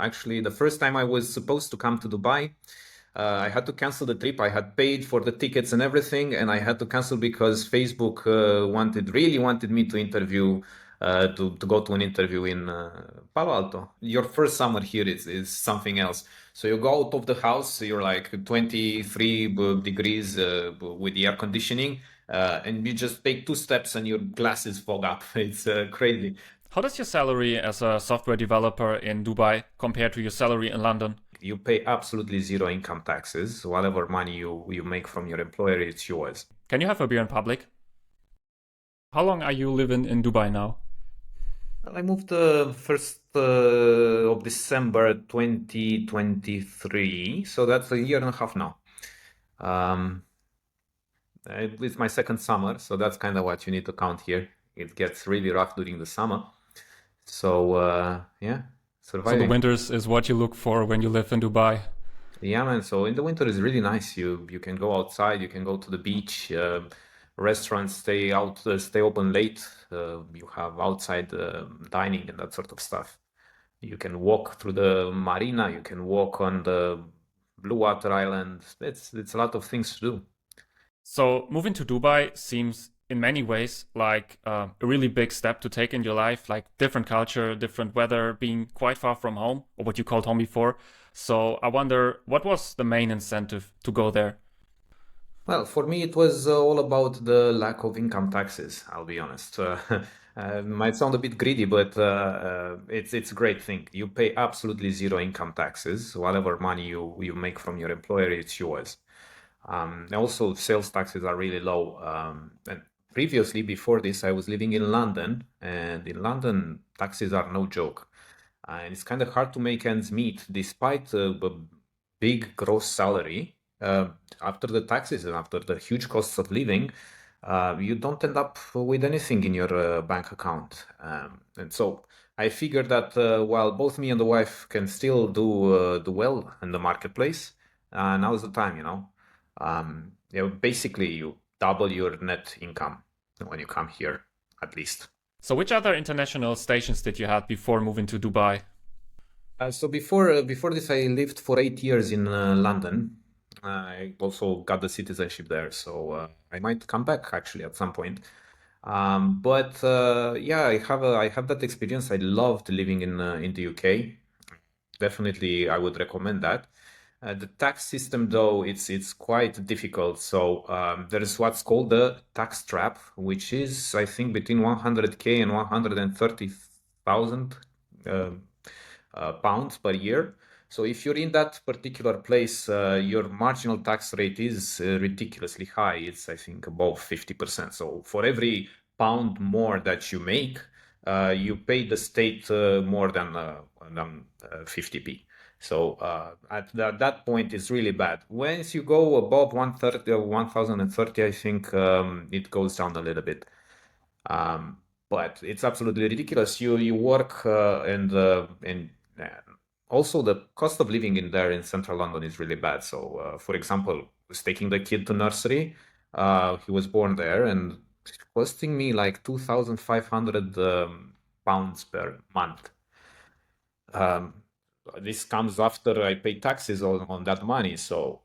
Actually, the first time I was supposed to come to Dubai, I had to cancel the trip. I had paid for the tickets and everything, and I had to cancel because Facebook really wanted me to interview, to go to an interview in Palo Alto. Your first summer here is something else. So you go out of the house, you're like 23 degrees with the air conditioning, and you just take two steps and your glasses fog up. It's crazy. How does your salary as a software developer in Dubai compare to your salary in London? You pay absolutely zero income taxes. Whatever money you make from your employer, it's yours. Can you have a beer in public? How long are you living in Dubai now? I moved 1st of December 2023, so that's a year and a half now. Um, it's my second summer, so that's kind of what you need to count here. It gets really rough during the summer. So yeah, So the surviving. winters is what you look for when you live in Dubai. Yeah, man. So in the winter is really nice. You can go outside. You can go to the beach. Restaurants stay open late. You have outside dining and that sort of stuff. You can walk through the marina. You can walk on the Blue Water Island. It's a lot of things to do. So moving to Dubai seems in many ways like a really big step to take in your life, like different culture, different weather, being quite far from home, or what you called home before. So I wonder, what was the main incentive to go there? Well, for me, it was all about the lack of income taxes. I'll be honest. Might sound a bit greedy, but it's a great thing. You pay absolutely zero income taxes. Whatever money you make from your employer, it's yours. And also, sales taxes are really low. And previously, before this, I was living in London, and in London, taxes are no joke. And it's kind of hard to make ends meet despite a big gross salary. After the taxes and after the huge costs of living, you don't end up with anything in your bank account. And so I figured that while both me and the wife can still do well in the marketplace, now's the time, basically you double your net income when you come here, at least. So which other international stations did you have before moving to Dubai? So before this, I lived for 8 years in London. I also got the citizenship there, so I might come back actually at some point. But yeah, I have that experience. I loved living in the UK. Definitely, I would recommend that. The tax system, though, it's quite difficult. So there is what's called the tax trap, which is, I think, between 100K and 130,000 pounds per year. So if you're in that particular place, your marginal tax rate is ridiculously high. It's, I think, above 50%. So for every pound more that you make, you pay the state more than 50p. So at that point, it's really bad. Once you go above 130 or 1030, I think it goes down a little bit. But it's absolutely ridiculous. You work and also the cost of living in there in central London is really bad. So for example, I was taking the kid to nursery. He was born there, and it's costing me like 2,500 pounds per month. Um, this comes after I pay taxes on that money, so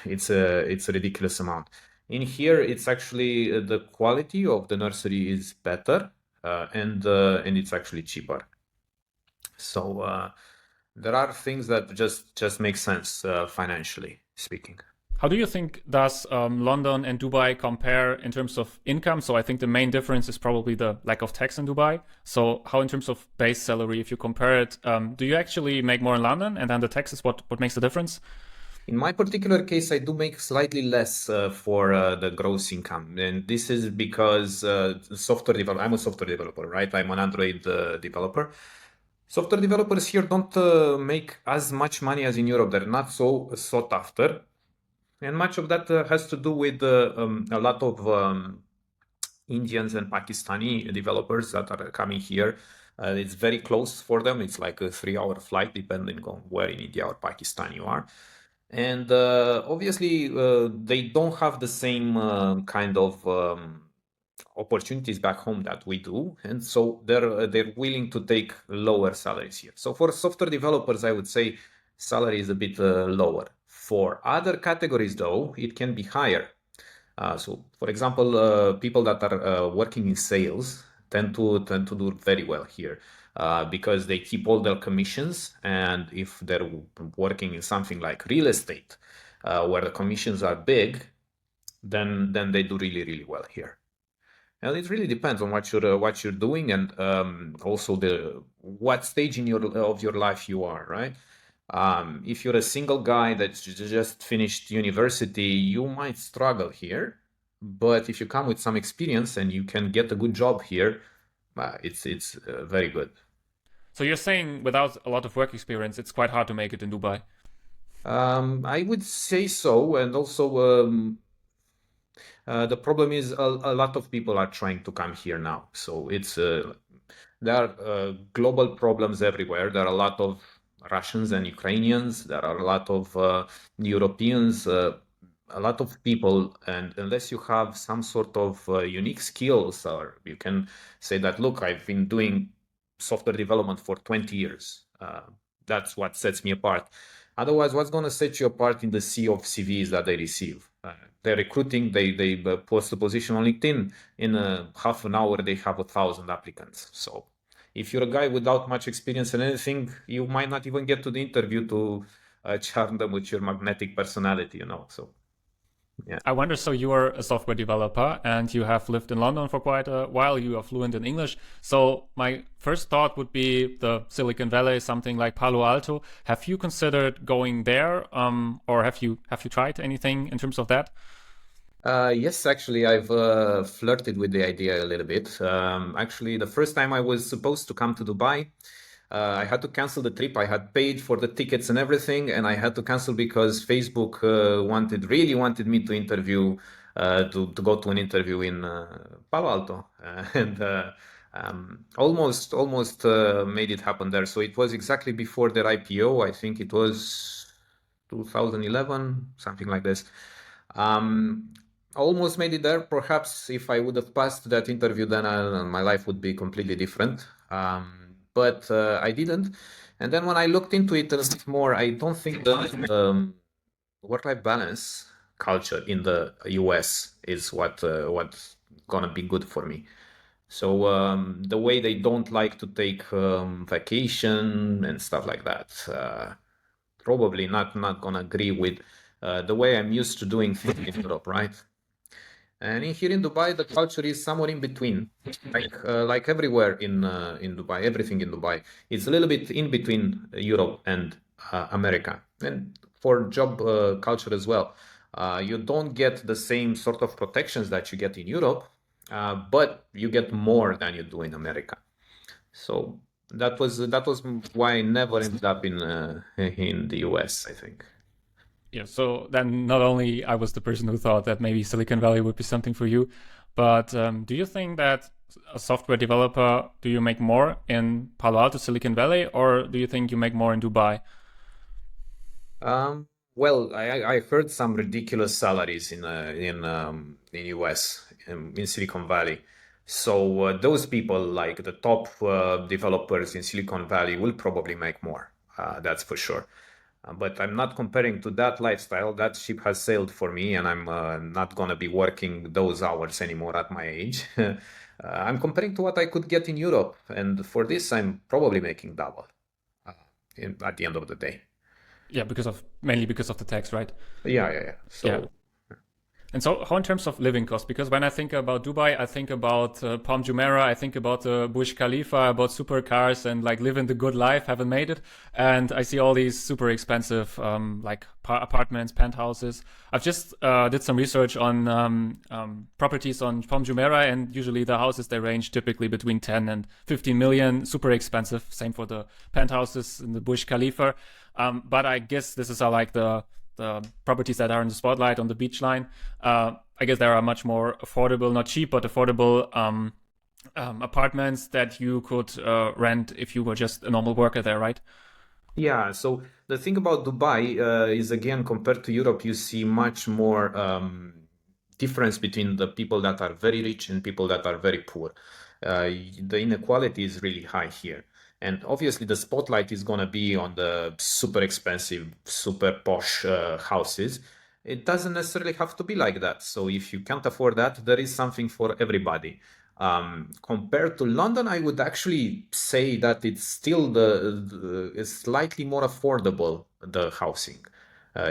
it's a ridiculous amount. In here, it's actually the quality of the nursery is better, and it's actually cheaper. So there are things that just make sense financially speaking. How do you think does London and Dubai compare in terms of income? So I think the main difference is probably the lack of tax in Dubai. So how in terms of base salary, if you compare it, do you actually make more in London, and then the tax is what makes the difference? In my particular case, I do make slightly less for the gross income, and this is because software developer. I'm a software developer, right? I'm an Android developer. Software developers here don't make as much money as in Europe. They're not so sought after, and much of that has to do with a lot of Indians and Pakistani developers that are coming here. It's very close for them. It's like a 3 hour flight, depending on where in India or Pakistan you are. And obviously, they don't have the same kind of opportunities back home that we do, and so they're willing to take lower salaries here. So for software developers, I would say salary is a bit lower. For other categories, though, it can be higher. So, for example, people that are working in sales tend to do very well here because they keep all their commissions, and if they're working in something like real estate, where the commissions are big, then they do really well here. And it really depends on what you're doing, and also the what stage in your life you are, right? If you're a single guy that's just finished university, you might struggle here. But if you come with some experience and you can get a good job here, it's very good. So you're saying without a lot of work experience, it's quite hard to make it in Dubai. I would say so, and also the problem is a lot of people are trying to come here now. So there are global problems everywhere. There are a lot of Russians and Ukrainians. There are a lot of Europeans, a lot of people. And unless you have some sort of unique skills, or you can say that, look, I've been doing software development for 20 years. That's what sets me apart. Otherwise, what's going to set you apart in the sea of CVs that they receive? They're recruiting, they post a position on LinkedIn. In half an hour, they have 1,000 applicants. So if you're a guy without much experience in anything, you might not even get to the interview to charm them with your magnetic personality, you know. So, yeah. I wonder, so you are a software developer and you have lived in London for quite a while. You are fluent in English. So my first thought would be the Silicon Valley, something like Palo Alto. Have you considered going there, or have you tried anything in terms of that? Yes, actually, I've flirted with the idea a little bit. Actually, the first time I was supposed to come to Dubai, I had to cancel the trip. I had paid for the tickets and everything, and I had to cancel because Facebook really wanted me to interview, to go to an interview in Palo Alto, and almost made it happen there. So it was exactly before their IPO. I think it was 2011, something like this. Um, Almost made it there. Perhaps if I would have passed that interview, then my life would be completely different. But I didn't. And then when I looked into it a bit more, I don't think the work-life balance culture in the US is what's gonna be good for me. So the way they don't like to take vacation and stuff like that, probably not gonna agree with the way I'm used to doing things in Europe, right? And here in Dubai, the culture is somewhere in between, like everywhere in Dubai, everything in Dubai. It's a little bit in between Europe and America, and for job culture as well. You don't get the same sort of protections that you get in Europe, but you get more than you do in America. So that was why I never ended up in the US, I think. Yeah, so then not only I was the person who thought that maybe Silicon Valley would be something for you, but do you think that a software developer, do you make more in Palo Alto, Silicon Valley, or do you think you make more in Dubai? Well, I heard some ridiculous salaries in US in Silicon Valley. So those people, like the top developers in Silicon Valley, will probably make more. That's for sure. But I'm not comparing to that lifestyle. That ship has sailed for me, and I'm not gonna be working those hours anymore at my age. I'm comparing to what I could get in Europe, and for this, I'm probably making double at the end of the day. Yeah, mainly because of the tax, right? Yeah. Yeah. So And so, how in terms of living costs? Because when I think about Dubai, I think about Palm Jumeirah, I think about Burj Khalifa, about supercars, and like living the good life, haven't made it. And I see all these super expensive like apartments, penthouses. I've just did some research on properties on Palm Jumeirah, and usually the houses they range typically between 10 and 15 million, super expensive. Same for the penthouses in the Burj Khalifa. But I guess this is like the properties that are in the spotlight on the beach line. I guess there are much more affordable, not cheap, but affordable apartments that you could rent if you were just a normal worker there, right? yeah, so the thing about Dubai is again compared to Europe, you see much more difference between the people that are very rich and people that are very poor. The inequality is really high here. And obviously, the spotlight is going to be on the super expensive, super posh houses. It doesn't necessarily have to be like that. So if you can't afford that, there is something for everybody. Compared to London, I would actually say that it's still it's slightly more affordable, the housing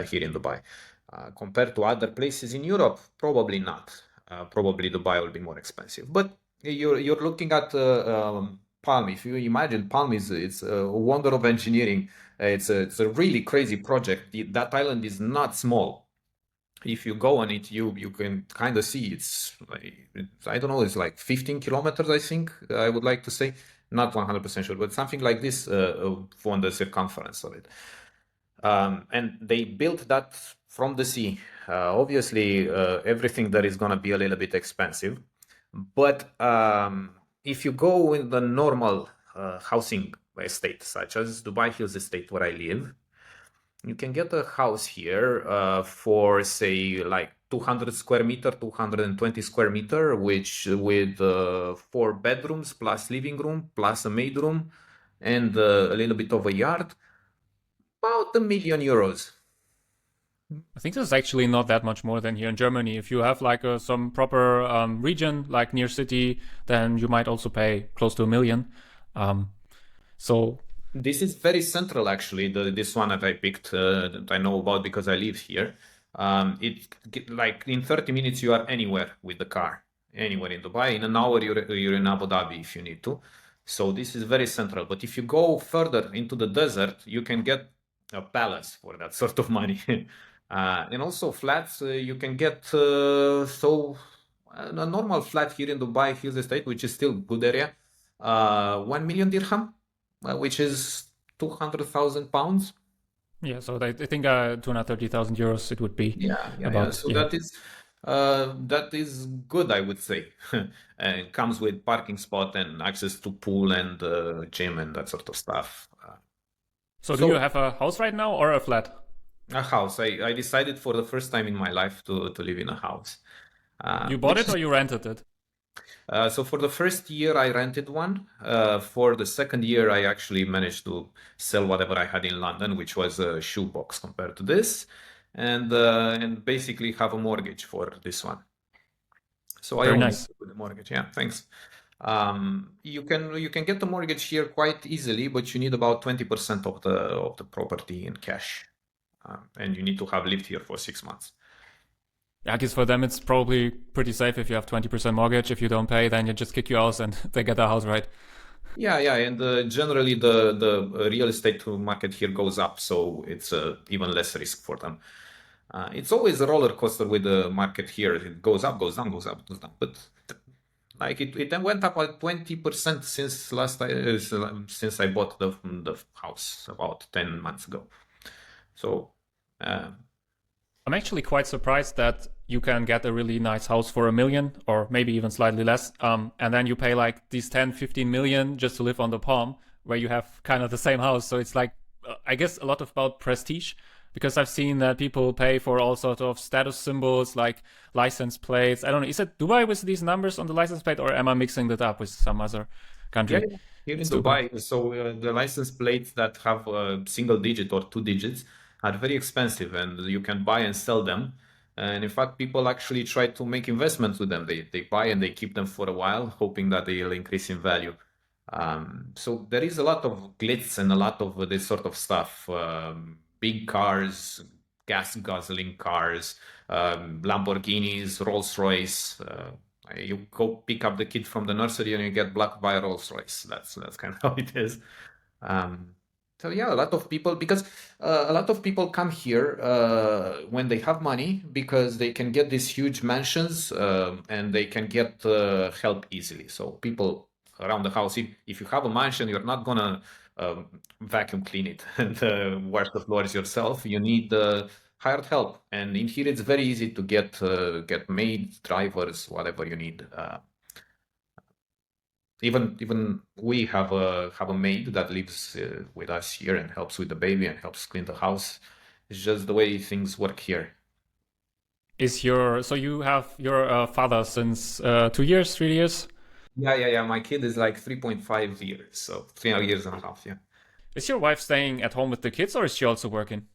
here in Dubai. Compared to other places in Europe, probably not. Probably Dubai will be more expensive. But you're looking at Palm. If you imagine Palm is it's a wonder of engineering. It's a really crazy project. That island is not small. If you go on it, you can kind of see it's like, I don't know, it's like 15 kilometers, I think. I would like to say, not 100% sure, but something like this on the circumference of it. And they built that from the sea. Obviously, everything there is going to be a little bit expensive. But if you go in the normal housing estate, such as Dubai Hills Estate, where I live, you can get a house here for say like 200 square meter, 220 square meter, which with 4 bedrooms plus living room plus a maid room and a little bit of a yard, about €1 million. I think there's actually not that much more than here in Germany. If you have like some proper region, like near city, then you might also pay close to 1 million. So This is very central, actually. This one that I picked, that I know about because I live here. Like in 30 minutes you are anywhere with the car, anywhere in Dubai. In an hour you're in Abu Dhabi if you need to. So this is very central. But if you go further into the desert, you can get a palace for that sort of money. And also flats, you can get a normal flat here in Dubai Hills Estate, which is still good area, 1 million dirham, which is 200,000 pounds. yeah, so I think 230,000 euros it would be Yeah. about. So Yeah. that is good, I would say. And it comes with parking spot and access to pool and gym and that sort of stuff. So do you So have a house right now or a flat? a house. I decided for the first time in my life to live in a house, You bought which it or is you rented it? so for the first year I rented one. For the second year I actually managed to sell whatever I had in London, which was a shoebox compared to this, and basically have a mortgage for this one. So I Very own it nice. with the mortgage. Yeah, thanks. You can get the mortgage here quite easily, but you need about 20% of the property in cash, and you need to have lived here for 6 months. Yeah, I guess for them it's probably pretty safe if you have 20% mortgage. If you don't pay, then you just kick you out and they get the house, right? Yeah, and generally the real estate market here goes up, so it's even less risk for them. It's always a roller coaster with the market here. It goes up, goes down, goes up, goes down. But like it then went up at 20% since since I bought the house about 10 months ago. So uh, I'm actually quite surprised that you can get a really nice house for 1 million or maybe even slightly less. And then you pay like these 10, 15 million just to live on the Palm where you have kind of the same house. So it's like, I guess a lot about prestige because I've seen that people pay for all sorts of status symbols like license plates. I don't know. Is it Dubai with these numbers on the license plate or am I mixing that up with some other country? yeah, here in It's Dubai. Dubai, so the license plates that have a single digit or 2 digits are very expensive, and you can buy and sell them. And in fact, people actually try to make investments with them. They buy and they keep them for a while, hoping that they'll increase in value. So there is a lot of glitz and a lot of this sort of stuff. Big cars, gas guzzling cars, Lamborghinis, Rolls Royce. You go pick up the kid from the nursery and you get blocked by a Rolls Royce. That's kind of how it is. Um, so yeah, a lot of people because a lot of people come here when they have money because they can get these huge mansions and they can get help easily. So people around the house, if you have a mansion, you're not gonna vacuum clean it and wash the floors yourself. You need hired help, and in here it's very easy to get maids, drivers, whatever you need. Even we have a maid that lives with us here and helps with the baby and helps clean the house. It's just the way things work here. So you have your father since 2 years, 3 years? Yeah. My kid is like 3.5 years, so 3 years and a half. Yeah. Is your wife staying at home with the kids or is she also working?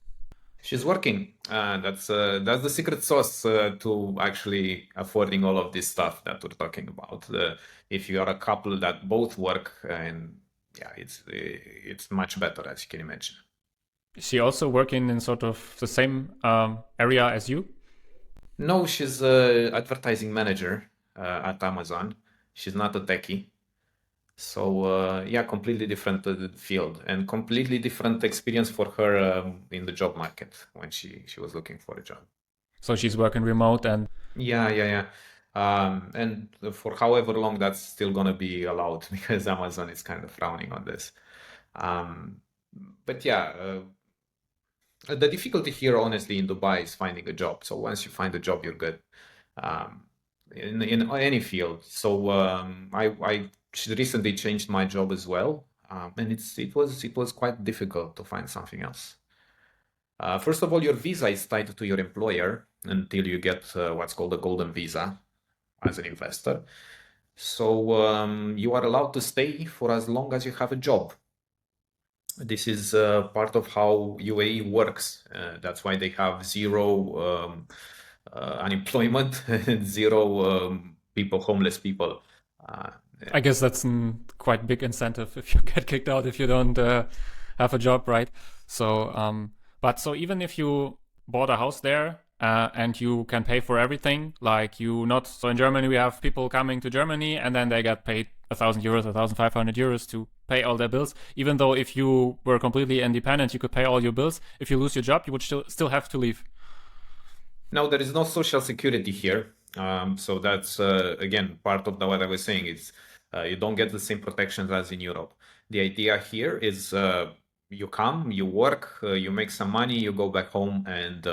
She's working. That's the secret sauce to actually affording all of this stuff that we're talking about. If you are a couple that both work, and yeah, it's much better as you can imagine. Is she also working in sort of the same area as you? No, she's a advertising manager at Amazon. She's not a techie. So yeah, completely different field and completely different experience for her in the job market when she was looking for a job. So she's working remote and Yeah. And for however long that's still gonna be allowed because Amazon is kind of frowning on this. Um, but yeah, the difficulty here, honestly, in Dubai is finding a job. So once you find a job, you're good. Um, in any field. So I recently changed my job as well, and it was quite difficult to find something else. First of all, your visa is tied to your employer until you get what's called a golden visa as an investor. So you are allowed to stay for as long as you have a job. This is part of how UAE works. That's why they have zero unemployment and zero homeless people. Uh, I guess that's a quite big incentive if you get kicked out if you don't have a job, right? So, but so even if you bought a house there and you can pay for everything, like you not so in Germany we have people coming to Germany and then they get paid 1,000 euros, 1,500 euros to pay all their bills. Even though if you were completely independent, you could pay all your bills. If you lose your job, you would still have to leave. Now, there is no social security here. So that's, again, part of what I was saying is you don't get the same protections as in Europe. The idea here is you come, you work, you make some money, you go back home and,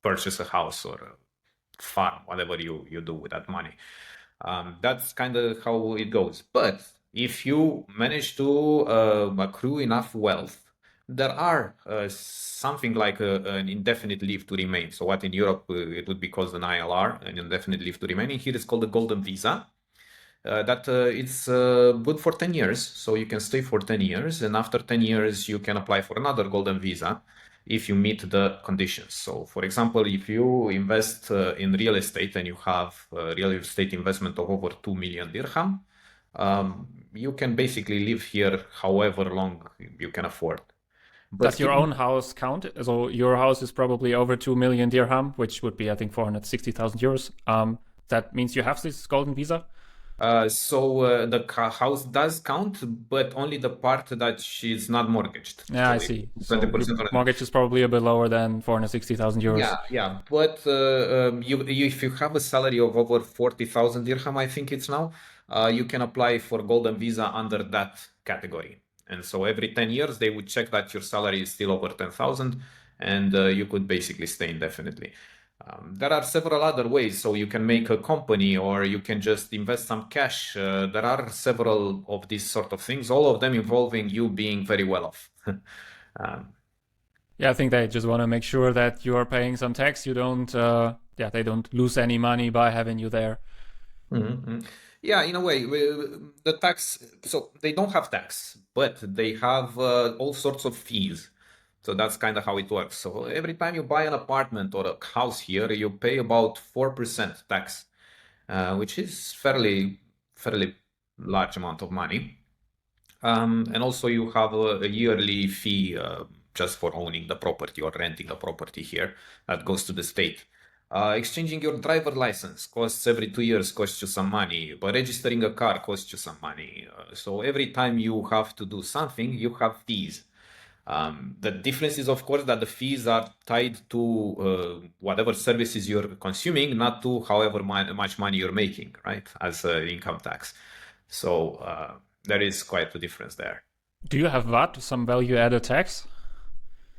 purchase a house or a farm, whatever you do with that money. That's kind of how it goes. But if you manage to accrue enough wealth, there are something like an indefinite leave to remain. So what in Europe it would be called an ILR, an indefinite leave to remain. Here it's called a golden visa. That it's good for 10 years. So you can stay for 10 years. And after 10 years, you can apply for another golden visa if you meet the conditions. So for example, if you invest in real estate and you have a real estate investment of over 2 million dirham, you can basically live here however long you can afford. But Does your keep own house count? So your house is probably over 2 million dirham, which would be, I think, 460,000 euros. That means you have this golden visa? So the house does count, but only the part that she's not mortgaged. Yeah, So I if see. So your 20% on it. mortgage is probably a bit lower than 460,000 euros. Yeah. But if you have a salary of over 40,000 dirham, I think it's now, you can apply for golden visa under that category. And so every 10 years, they would check that your salary is still over 10,000 and you could basically stay indefinitely. There are several other ways. So you can make a company or you can just invest some cash. There are several of these sort of things, all of them involving you being very well off. Um, Yeah, I think they just want to make sure that you are paying some tax. You don't, they don't lose any money by having you there. Mhm. Yeah, in a way, the tax, so they don't have tax, but they have all sorts of fees. So that's kind of how it works. So every time you buy an apartment or a house here, you pay about 4% tax, which is fairly large amount of money. And also you have a yearly fee just for owning the property or renting the property here that goes to the state. Exchanging your driver license costs every 2 years, costs you some money, but registering a car costs you some money. So every time you have to do something, you have fees. The difference is, of course, that the fees are tied to whatever services you're consuming, not to however much money you're making, right, as income tax. So there is quite a difference there. Do you have VAT, some value added tax?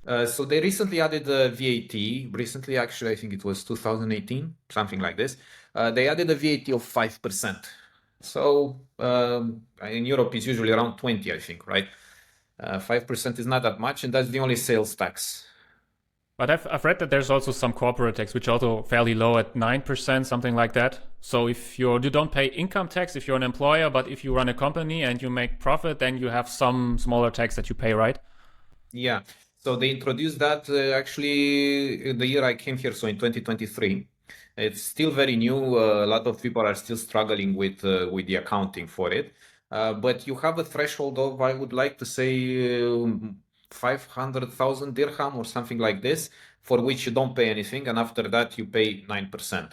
So they recently added VAT. Recently, actually, I think it was 2018, something like this. They added a VAT of 5%. So in Europe, it's usually around 20, I think, right? 5% is not that much, and that's the only sales tax. But I've read that there's also some corporate tax, which is also fairly low at 9%, something like that. So if you don't pay income tax if you're an employer, but if you run a company and you make profit, then you have some smaller tax that you pay, right? Yeah. So they introduced that actually the year I came here, so in 2023. It's still very new. A lot of people are still struggling with the accounting for it. But you have a threshold of, I would like to say, 500,000 dirham or something like this, for which you don't pay anything, and after that you pay 9%.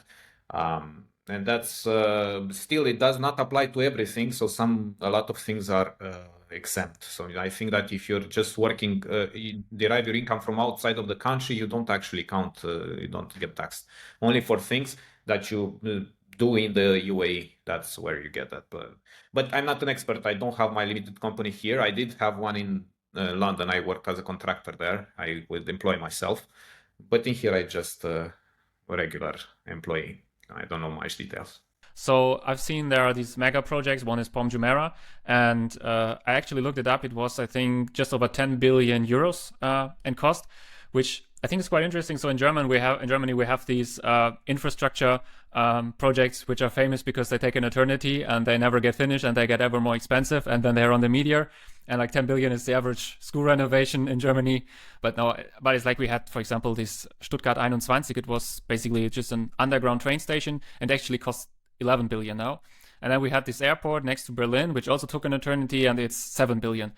And that's still, it does not apply to everything. So a lot of things are exempt. So I think that if you're just working, you derive your income from outside of the country, you don't actually count, you don't get taxed. Only for things that you do in the UAE, that's where you get that. But I'm not an expert. I don't have my limited company here. I did have one in London. I work as a contractor there. I would employ myself. But in here, I just a regular employee. I don't know much details. So I've seen there are these mega projects. One is Pom Jumeirah, and I actually looked it up. It was, I think, just over 10 billion euros in cost, which I think is quite interesting. So in Germany we have these infrastructure projects which are famous because they take an eternity and they never get finished and they get ever more expensive and then they're on the meteor. And like 10 billion is the average school renovation in Germany. But it's like we had, for example, this Stuttgart 21. It was basically just an underground train station and actually cost 11 billion now. And then we had this airport next to Berlin, which also took an eternity, and it's 7 billion.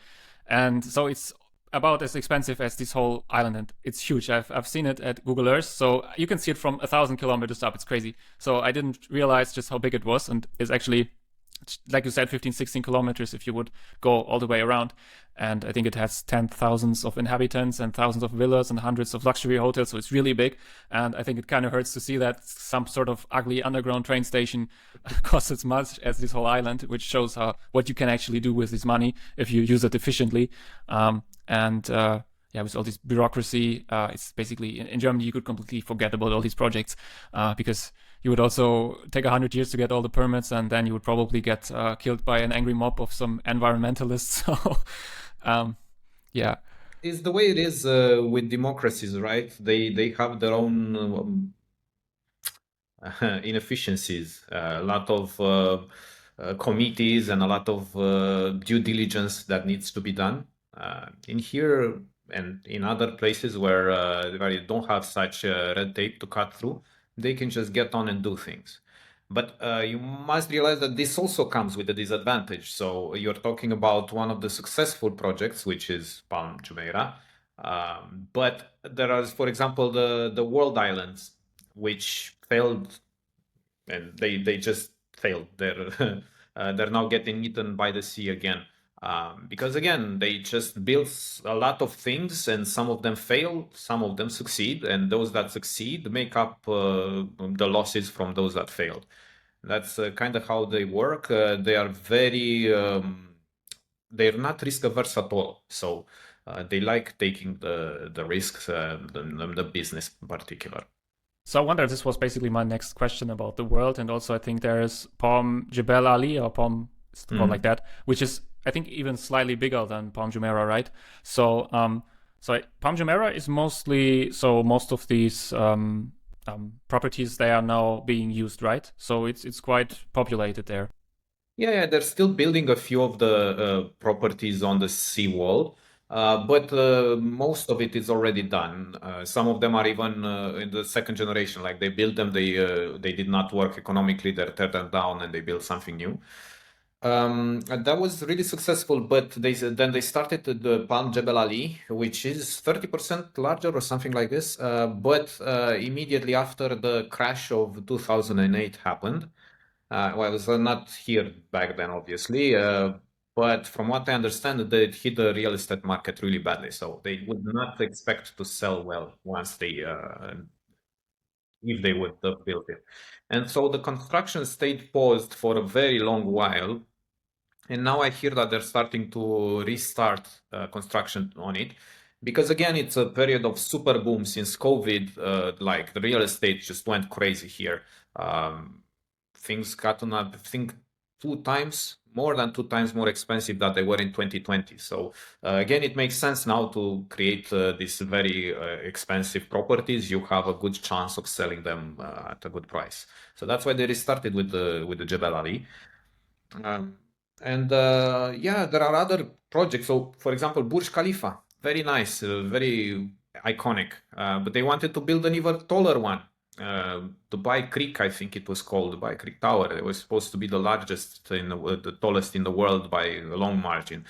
And so it's about as expensive as this whole island, and it's huge. I've seen it at Google Earth, so you can see it from 1,000 kilometers up. It's crazy. So I didn't realize just how big it was, and it's actually, like you said, 15, 16 kilometers if you would go all the way around. And I think it has 10,000s of inhabitants and thousands of villas and hundreds of luxury hotels. So it's really big. And I think it kind of hurts to see that some sort of ugly underground train station costs as much as this whole island, which shows what you can actually do with this money if you use it efficiently. Yeah, with all this bureaucracy, it's basically in Germany you could completely forget about all these projects because you would also take 100 years to get all the permits, and then you would probably get killed by an angry mob of some environmentalists. So, yeah. It's the way it is with democracies, right? They have their own inefficiencies, a lot of committees and a lot of due diligence that needs to be done. In here and in other places where you don't have such red tape to cut through, they can just get on and do things. But you must realize that this also comes with a disadvantage. So you're talking about one of the successful projects, which is Palm Jumeirah. But there are, for example, the World Islands, which failed, and they just failed. They're now getting eaten by the sea again. Because again, they just built a lot of things, and some of them fail, some of them succeed, and those that succeed make up the losses from those that failed. That's kind of how they work. They are they're not risk averse at all. So they like taking the risks, the business in particular. So I wonder, this was basically my next question about the world. And also I think there is Pom Jebel Ali, or Pom, it's called like that, which is, I think, even slightly bigger than Pom Jumeirah, right? So, Pom Jumeirah is mostly, so most of these properties, they are now being used, right? So it's quite populated there. Yeah, they're still building a few of the properties on the seawall, but most of it is already done. Some of them are even in the second generation. Like they built them, they did not work economically. They tear them down and they built something new. And that was really successful, but then they started the Palm Jebel Ali, which is 30% larger or something like this. But immediately after the crash of 2008 happened, well, I was not here back then, obviously, but from what I understand, it hit the real estate market really badly. So they would not expect to sell well once if they would have built it. And so the construction stayed paused for a very long while. And now I hear that they're starting to restart construction on it. Because again, it's a period of super boom since COVID. Like the real estate just went crazy here. Things got on, I think, 2 times more than 2 times more expensive than they were in 2020. So again, it makes sense now to create these very expensive properties. You have a good chance of selling them at a good price. So that's why they restarted with the Jebel Ali. Um, and yeah, there are other projects. So, for example, Burj Khalifa, very nice, very iconic. But they wanted to build an even taller one. Dubai Creek, I think it was called, Dubai Creek Tower. It was supposed to be the largest the tallest in the world by a long margin.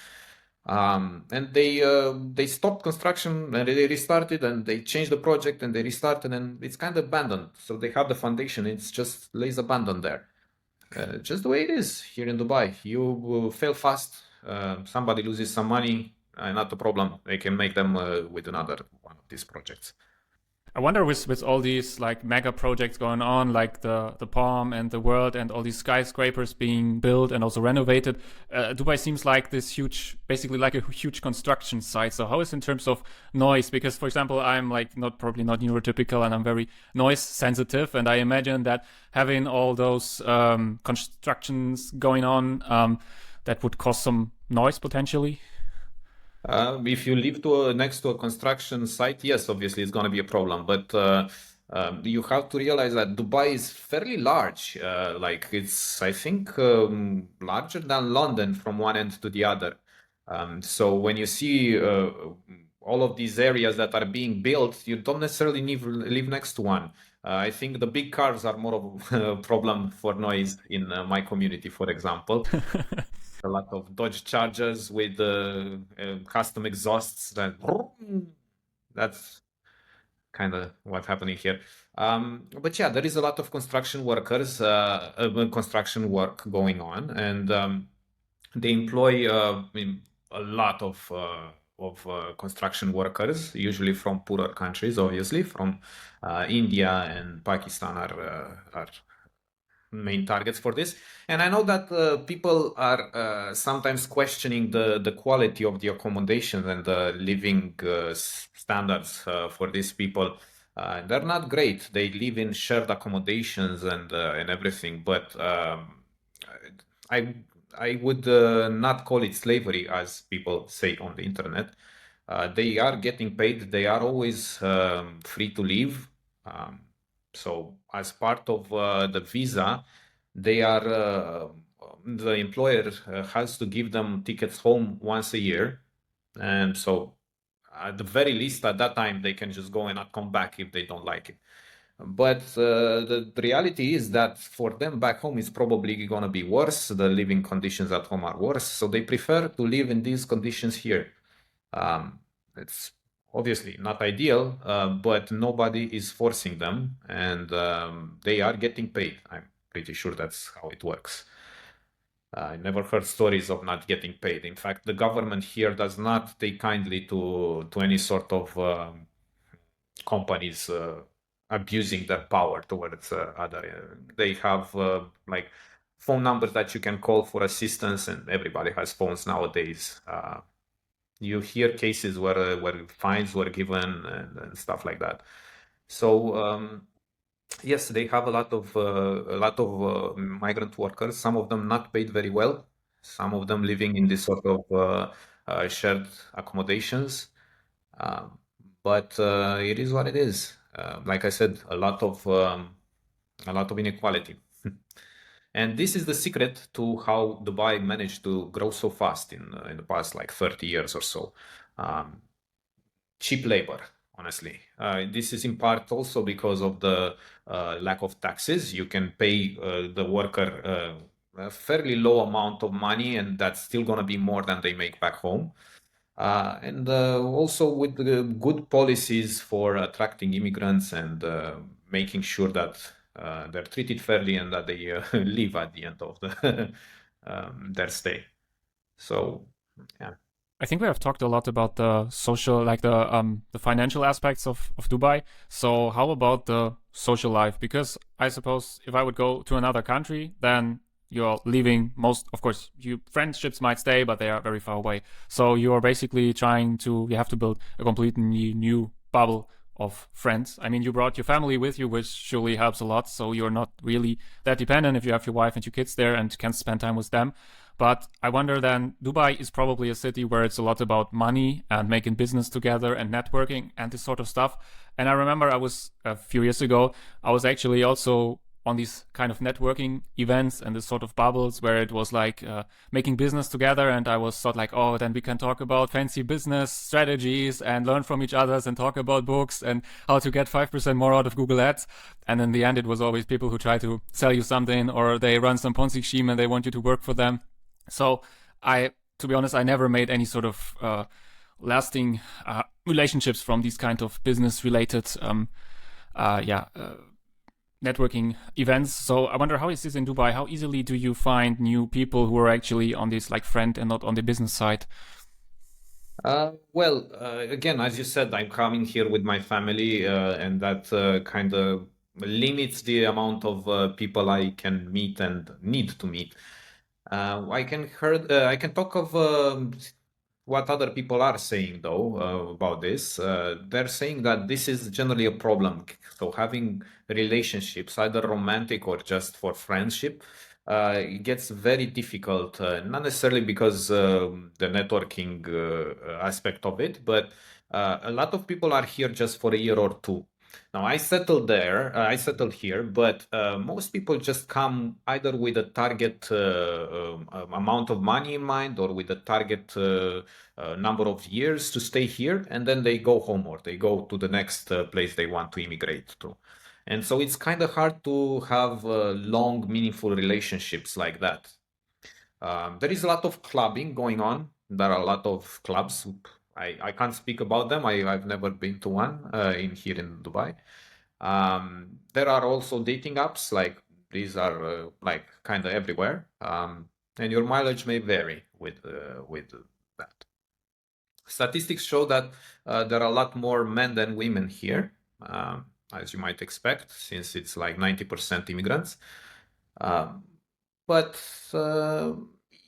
And they stopped construction and they restarted and they changed the project and they restarted and it's kind of abandoned. So they have the foundation, it's just lays abandoned there. Just the way it is here in Dubai. You fail fast, somebody loses some money, not a problem. They can make them with another one of these projects. I wonder with all these like mega projects going on, like the Palm and the World and all these skyscrapers being built and also renovated, Dubai seems like this huge, basically like a huge construction site. So how is it in terms of noise? Because for example, I'm like probably not neurotypical and I'm very noise sensitive, and I imagine that having all those constructions going on, that would cause some noise potentially. If you live next to a construction site, yes, obviously it's going to be a problem. But you have to realize that Dubai is fairly large. Like it's, I think, larger than London from one end to the other. So when you see all of these areas that are being built, you don't necessarily live next to one. I think the big cars are more of a problem for noise in my community, for example. A lot of Dodge Chargers with custom exhausts. That's kind of what's happening here. But yeah, there is a lot of construction workers, construction work going on, and they employ a lot of construction workers, usually from poorer countries, obviously from India and Pakistan are main targets for this. And I know that people are sometimes questioning the quality of the accommodation and the living standards for these people. They're not great. They live in shared accommodations and everything, but I I would not call it slavery as people say on the internet. They are getting paid. They are always free to leave. Um, so as part of the visa, they are the employer has to give them tickets home once a year, and so at the very least at that time they can just go and not come back if they don't like it. But the reality is that for them back home is probably going to be worse. The living conditions at home are worse, so they prefer to live in these conditions here. It's obviously not ideal, but nobody is forcing them, and they are getting paid. I'm pretty sure that's how it works. I never heard stories of not getting paid. In fact, the government here does not take kindly to any sort of companies abusing their power towards other. They have like phone numbers that you can call for assistance, and everybody has phones nowadays. You hear cases where fines were given and stuff like that. So yes, they have a lot of migrant workers. Some of them not paid very well. Some of them living in this sort of shared accommodations. Um, but it is what it is. Like I said, a lot of inequality. And this is the secret to how Dubai managed to grow so fast in the past like 30 years or so. Cheap labor, honestly. This is in part also because of the lack of taxes. You can pay the worker a fairly low amount of money, and that's still going to be more than they make back home. And also with the good policies for attracting immigrants and making sure that they're treated fairly and that they leave at the end of their stay. So, yeah. I think we have talked a lot about the social, like the financial aspects of Dubai. So how about the social life? Because I suppose if I would go to another country, then you're leaving most, of course, you friendships might stay, but they are very far away. So you are basically you have to build a completely new bubble of friends. I mean, you brought your family with you, which surely helps a lot. So you're not really that dependent if you have your wife and your kids there and can spend time with them. But I wonder then, Dubai is probably a city where it's a lot about money and making business together and networking and this sort of stuff. And I remember I was a few years ago, I was actually also on these kind of networking events and this sort of bubbles where it was like making business together. And I was thought like, oh, then we can talk about fancy business strategies and learn from each other and talk about books and how to get 5% more out of Google Ads. And in the end, it was always people who try to sell you something, or they run some Ponzi scheme and they want you to work for them. So to be honest, I never made any sort of lasting relationships from these kind of business related networking events. So I wonder, how is this in Dubai? How easily do you find new people who are actually on this like friend and not on the business side? Again, as you said, I'm coming here with my family, and that kind of limits the amount of people I can meet and need to meet. I can talk of what other people are saying though about this. They're saying that this is generally a problem. So having relationships, either romantic or just for friendship, it gets very difficult. Not necessarily because the networking aspect of it, but a lot of people are here just for a year or two. Now, I settled here, but most people just come either with a target amount of money in mind or with a target number of years to stay here, and then they go home or they go to the next place they want to immigrate to. And so it's kind of hard to have long, meaningful relationships like that. There is a lot of clubbing going on. There are a lot of clubs. I can't speak about them. I've never been to one in here in Dubai. There are also dating apps, like these are like kind of everywhere, and your mileage may vary with that. Statistics show that there are a lot more men than women here, as you might expect, since it's like 90% immigrants. Um, but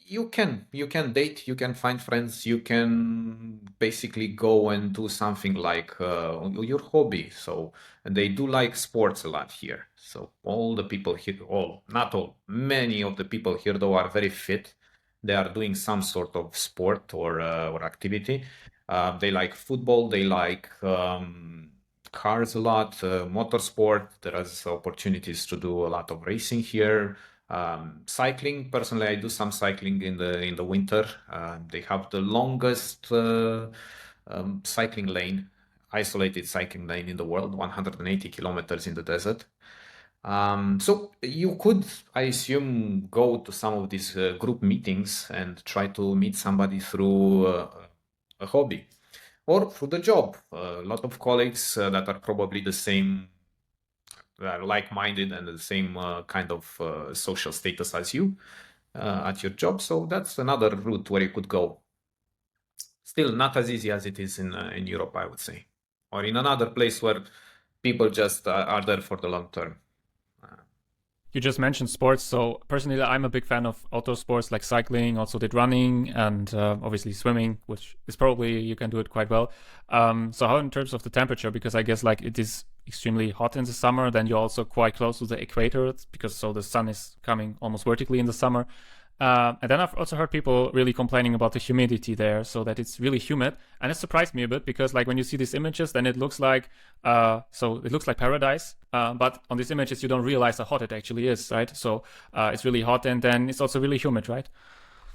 you can date, you can find friends, you can basically go and do something like your hobby. So and they do like sports a lot here. So all the people here, all not all, many of the people here though are very fit. They are doing some sort of sport or activity. They like football. They like cars a lot, motorsport. There is opportunities to do a lot of racing here. Cycling, personally, I do some cycling in the winter. They have the longest cycling lane, isolated cycling lane in the world, 180 kilometers in the desert. So you could, I assume, go to some of these group meetings and try to meet somebody through a hobby or through the job. A lot of colleagues that are probably the same, like-minded and the same kind of social status as you at your job. So that's another route where you could go. Still not as easy as it is in Europe, I would say, or in another place where people just are there for the long term. You just mentioned sports. So personally, I'm a big fan of outdoor sports like cycling, also did running and obviously swimming, which is probably you can do it quite well. So how in terms of the temperature, because I guess like it is extremely hot in the summer, then you're also quite close to the equator because so the sun is coming almost vertically in the summer. And then I've also heard people really complaining about the humidity there, so that it's really humid. And it surprised me a bit because, like, when you see these images, then it looks like it looks like paradise. But on these images, you don't realize how hot it actually is, right? So it's really hot, and then it's also really humid, right?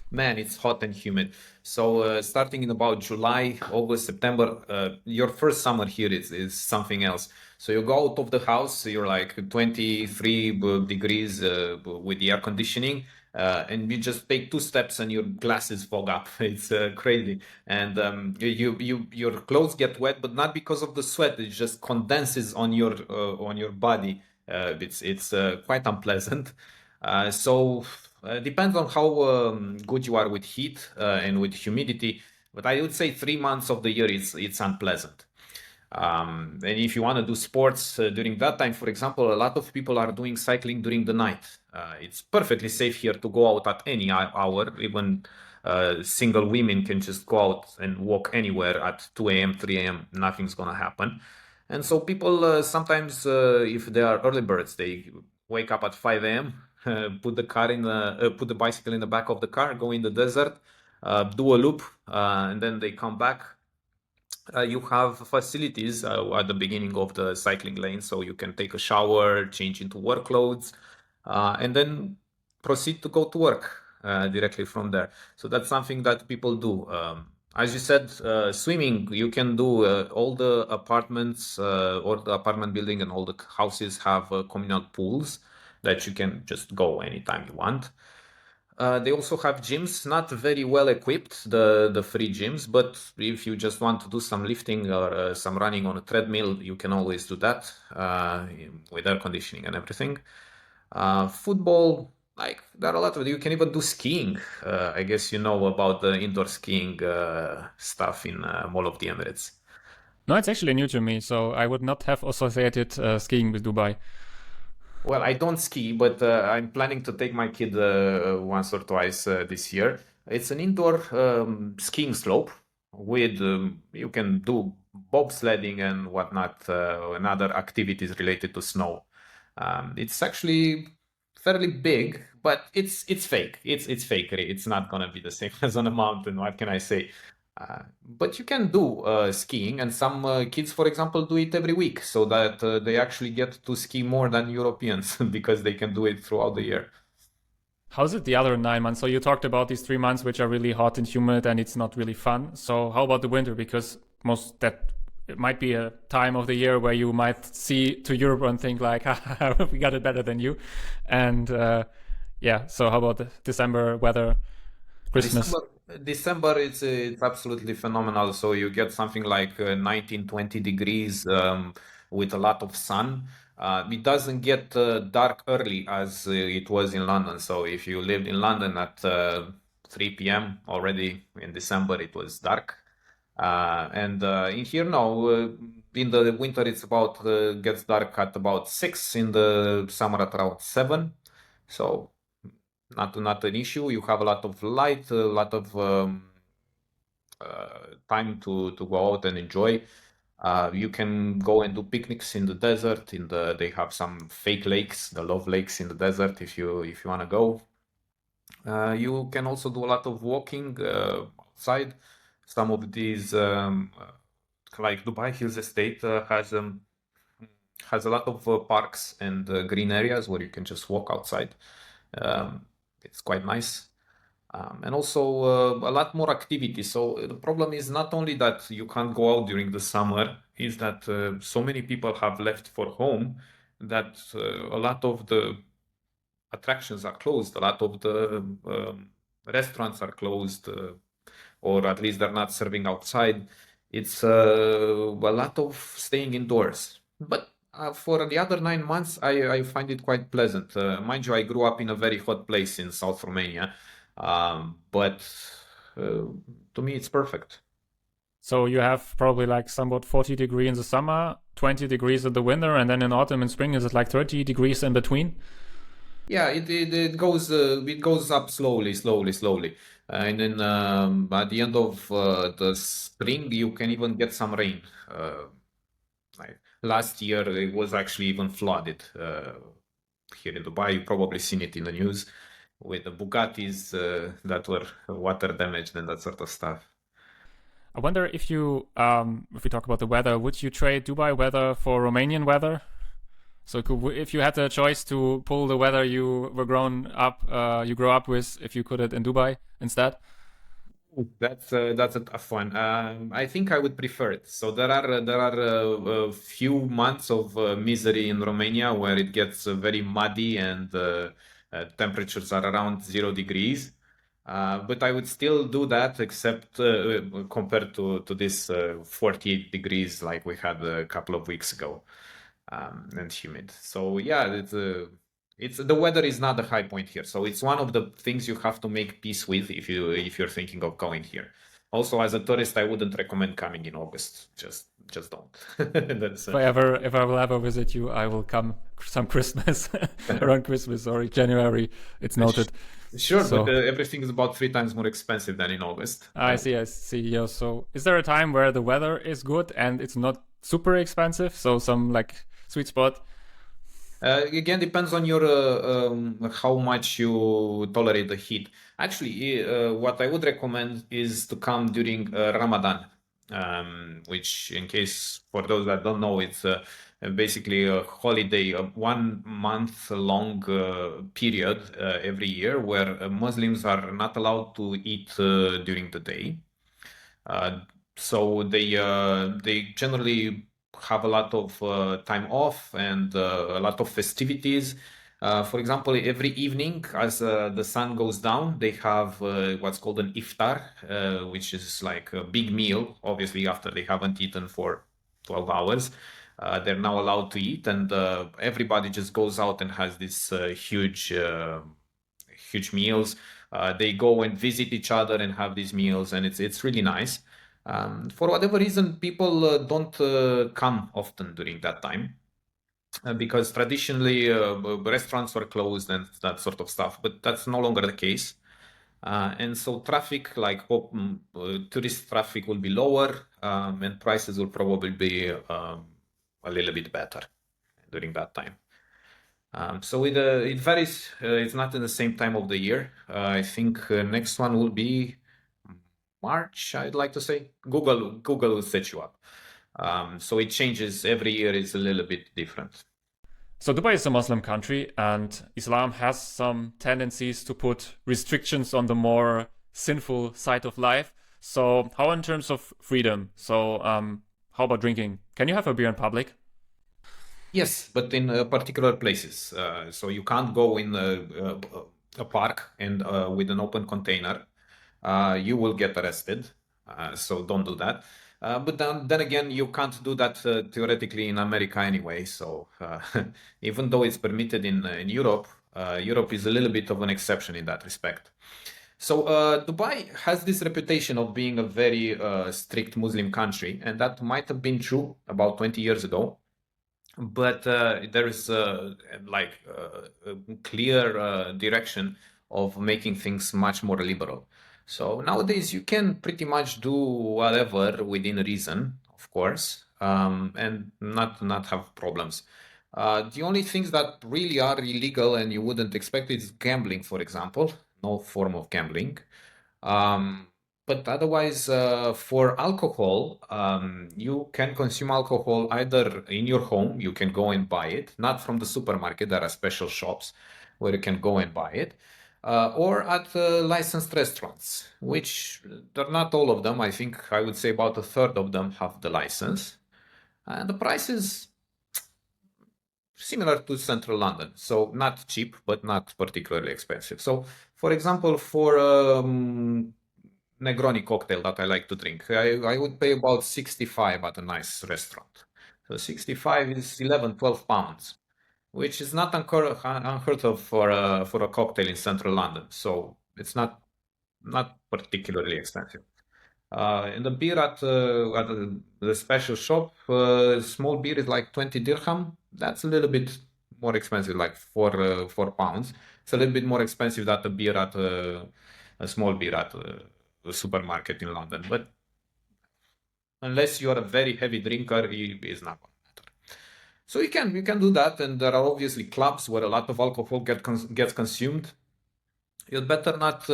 Man, it's hot and humid. So starting in about July, August, September, your first summer here is something else. So you go out of the house, you're like 23 degrees with the air conditioning, and you just take two steps and your glasses fog up. It's crazy, and your clothes get wet, but not because of the sweat. It just condenses on your body. It's quite unpleasant. Depends on how good you are with heat and with humidity, but I would say 3 months of the year it's unpleasant. And if you want to do sports during that time, for example, a lot of people are doing cycling during the night. It's perfectly safe here to go out at any hour. Even single women can just go out and walk anywhere at 2 a.m., 3 a.m. Nothing's gonna happen. And so people sometimes, if they are early birds, they wake up at 5 a.m. put the car in put the bicycle in the back of the car, go in the desert, do a loop, and then they come back. You have facilities at the beginning of the cycling lane, so you can take a shower, change into work clothes, and then proceed to go to work directly from there. So that's something that people do. As you said, swimming, you can do all the apartments or the apartment building and all the houses have communal pools that you can just go anytime you want. They also have gyms, not very well equipped, the free gyms, but if you just want to do some lifting or some running on a treadmill, you can always do that with air conditioning and everything. Football, like there are a lot of, you can even do skiing. I guess you know about the indoor skiing stuff in Mall of the Emirates. No, it's actually new to me, so I would not have associated skiing with Dubai. Well, I don't ski, but I'm planning to take my kid once or twice this year. It's an indoor skiing slope with you can do bobsledding and whatnot, and other activities related to snow. It's actually fairly big, but it's fake. It's fakery. It's not gonna be the same as on a mountain. What can I say? But you can do skiing, and some kids, for example, do it every week, so that they actually get to ski more than Europeans because they can do it throughout the year. How's it the other 9 months? So you talked about these 3 months, which are really hot and humid, and it's not really fun. So how about the winter? Because most that it might be a time of the year where you might see to Europe and think like, we got it better than you. And yeah, so how about the December weather, Christmas? December it's absolutely phenomenal. So you get something like 19, 20 degrees with a lot of sun. It doesn't get dark early as it was in London. So if you lived in London at 3 p.m. already in December, it was dark. And in here now, in the winter, it's about gets dark at about 6. In the summer, at around 7. So not an issue. You have a lot of light, a lot of time to go out and enjoy. You can go and do picnics in the desert. They have some fake lakes, the love lakes in the desert. If you want to go, you can also do a lot of walking outside. Some of these, like Dubai Hills Estate, has a lot of parks and green areas where you can just walk outside. It's quite nice. And also a lot more activity. So the problem is not only that you can't go out during the summer, is that so many people have left for home that a lot of the attractions are closed, a lot of the restaurants are closed, or at least they're not serving outside. It's a lot of staying indoors. But for the other 9 months, I find it quite pleasant. Mind you, I grew up in a very hot place in South Romania, but to me, it's perfect. So you have probably like somewhat 40 degrees in the summer, 20 degrees in the winter, and then in autumn and spring, is it like 30 degrees in between? Yeah, it goes up slowly, and then at the end of the spring, you can even get some rain. Like last year, it was actually even flooded here in Dubai. You've probably seen it in the news with the Bugattis that were water damaged and that sort of stuff. I wonder if we talk about the weather, would you trade Dubai weather for Romanian weather? So if you had the choice to pull the weather you grow up with, if you could it in Dubai instead? That's a tough one. I think I would prefer it. So there are a few months of misery in Romania where it gets very muddy and temperatures are around 0 degrees. But I would still do that, except compared to this 48 degrees like we had a couple of weeks ago, and humid. So yeah, it's the weather is not the high point here. So it's one of the things you have to make peace with if you're thinking of going here. Also, as a tourist, I wouldn't recommend coming in August. Just don't. That's If I will ever visit you, I will come some Christmas around Christmas or January. It's noted. Sure, So- but everything is about 3 times more expensive than in August. I see. Yeah. So, is there a time where the weather is good and it's not super expensive? So, some like sweet spot. Again, depends on your how much you tolerate the heat. Actually, what I would recommend is to come during Ramadan, which, in case for those that don't know, it's basically a holiday, a 1 month long period every year where Muslims are not allowed to eat during the day. Uh, so they generally have a lot of time off and a lot of festivities. For example, every evening as the sun goes down, they have what's called an iftar, which is like a big meal. Obviously, after they haven't eaten for 12 hours, they're now allowed to eat, and everybody just goes out and has this huge meals. They go and visit each other and have these meals, and it's really nice. For whatever reason, people don't come often during that time because traditionally restaurants were closed and that sort of stuff, but that's no longer the case. And so traffic, like tourist traffic, will be lower, and prices will probably be a little bit better during that time. So it varies. It's not in the same time of the year. I think next one will be March, I'd like to say. Google will set you up. So it changes every year. It's a little bit different. So Dubai is a Muslim country, and Islam has some tendencies to put restrictions on the more sinful side of life. So how in terms of freedom? So how about drinking? Can you have a beer in public? Yes, but in particular places. So you can't go in a park and with an open container. You will get arrested. So don't do that. But then again, you can't do that theoretically in America anyway. So even though it's permitted in Europe, Europe is a little bit of an exception in that respect. So Dubai has this reputation of being a very strict Muslim country, and that might have been true about 20 years ago. But there is a clear direction of making things much more liberal. So nowadays you can pretty much do whatever within reason, of course, and not have problems. The only things that really are illegal and you wouldn't expect is gambling, for example. No form of gambling. Um, but otherwise, for alcohol, you can consume alcohol either in your home, you can go and buy it, not from the supermarket. There are special shops where you can go and buy it, or at licensed restaurants, which they're not all of them. I think I would say about a third of them have the license. And the price is similar to central London. So not cheap, but not particularly expensive. So, for example, for Negroni cocktail that I like to drink, I would pay about 65 at a nice restaurant. So 65 is 11, 12 pounds, which is not unheard of for a cocktail in central London. So it's not particularly expensive. And the beer at the special shop, small beer is like 20 dirham. That's a little bit more expensive, like 4 pounds. It's a little bit more expensive than the beer at a small beer at a supermarket in London. But unless you are a very heavy drinker, it's not going to matter. So you can do that, and there are obviously clubs where a lot of alcohol gets consumed. You'd better not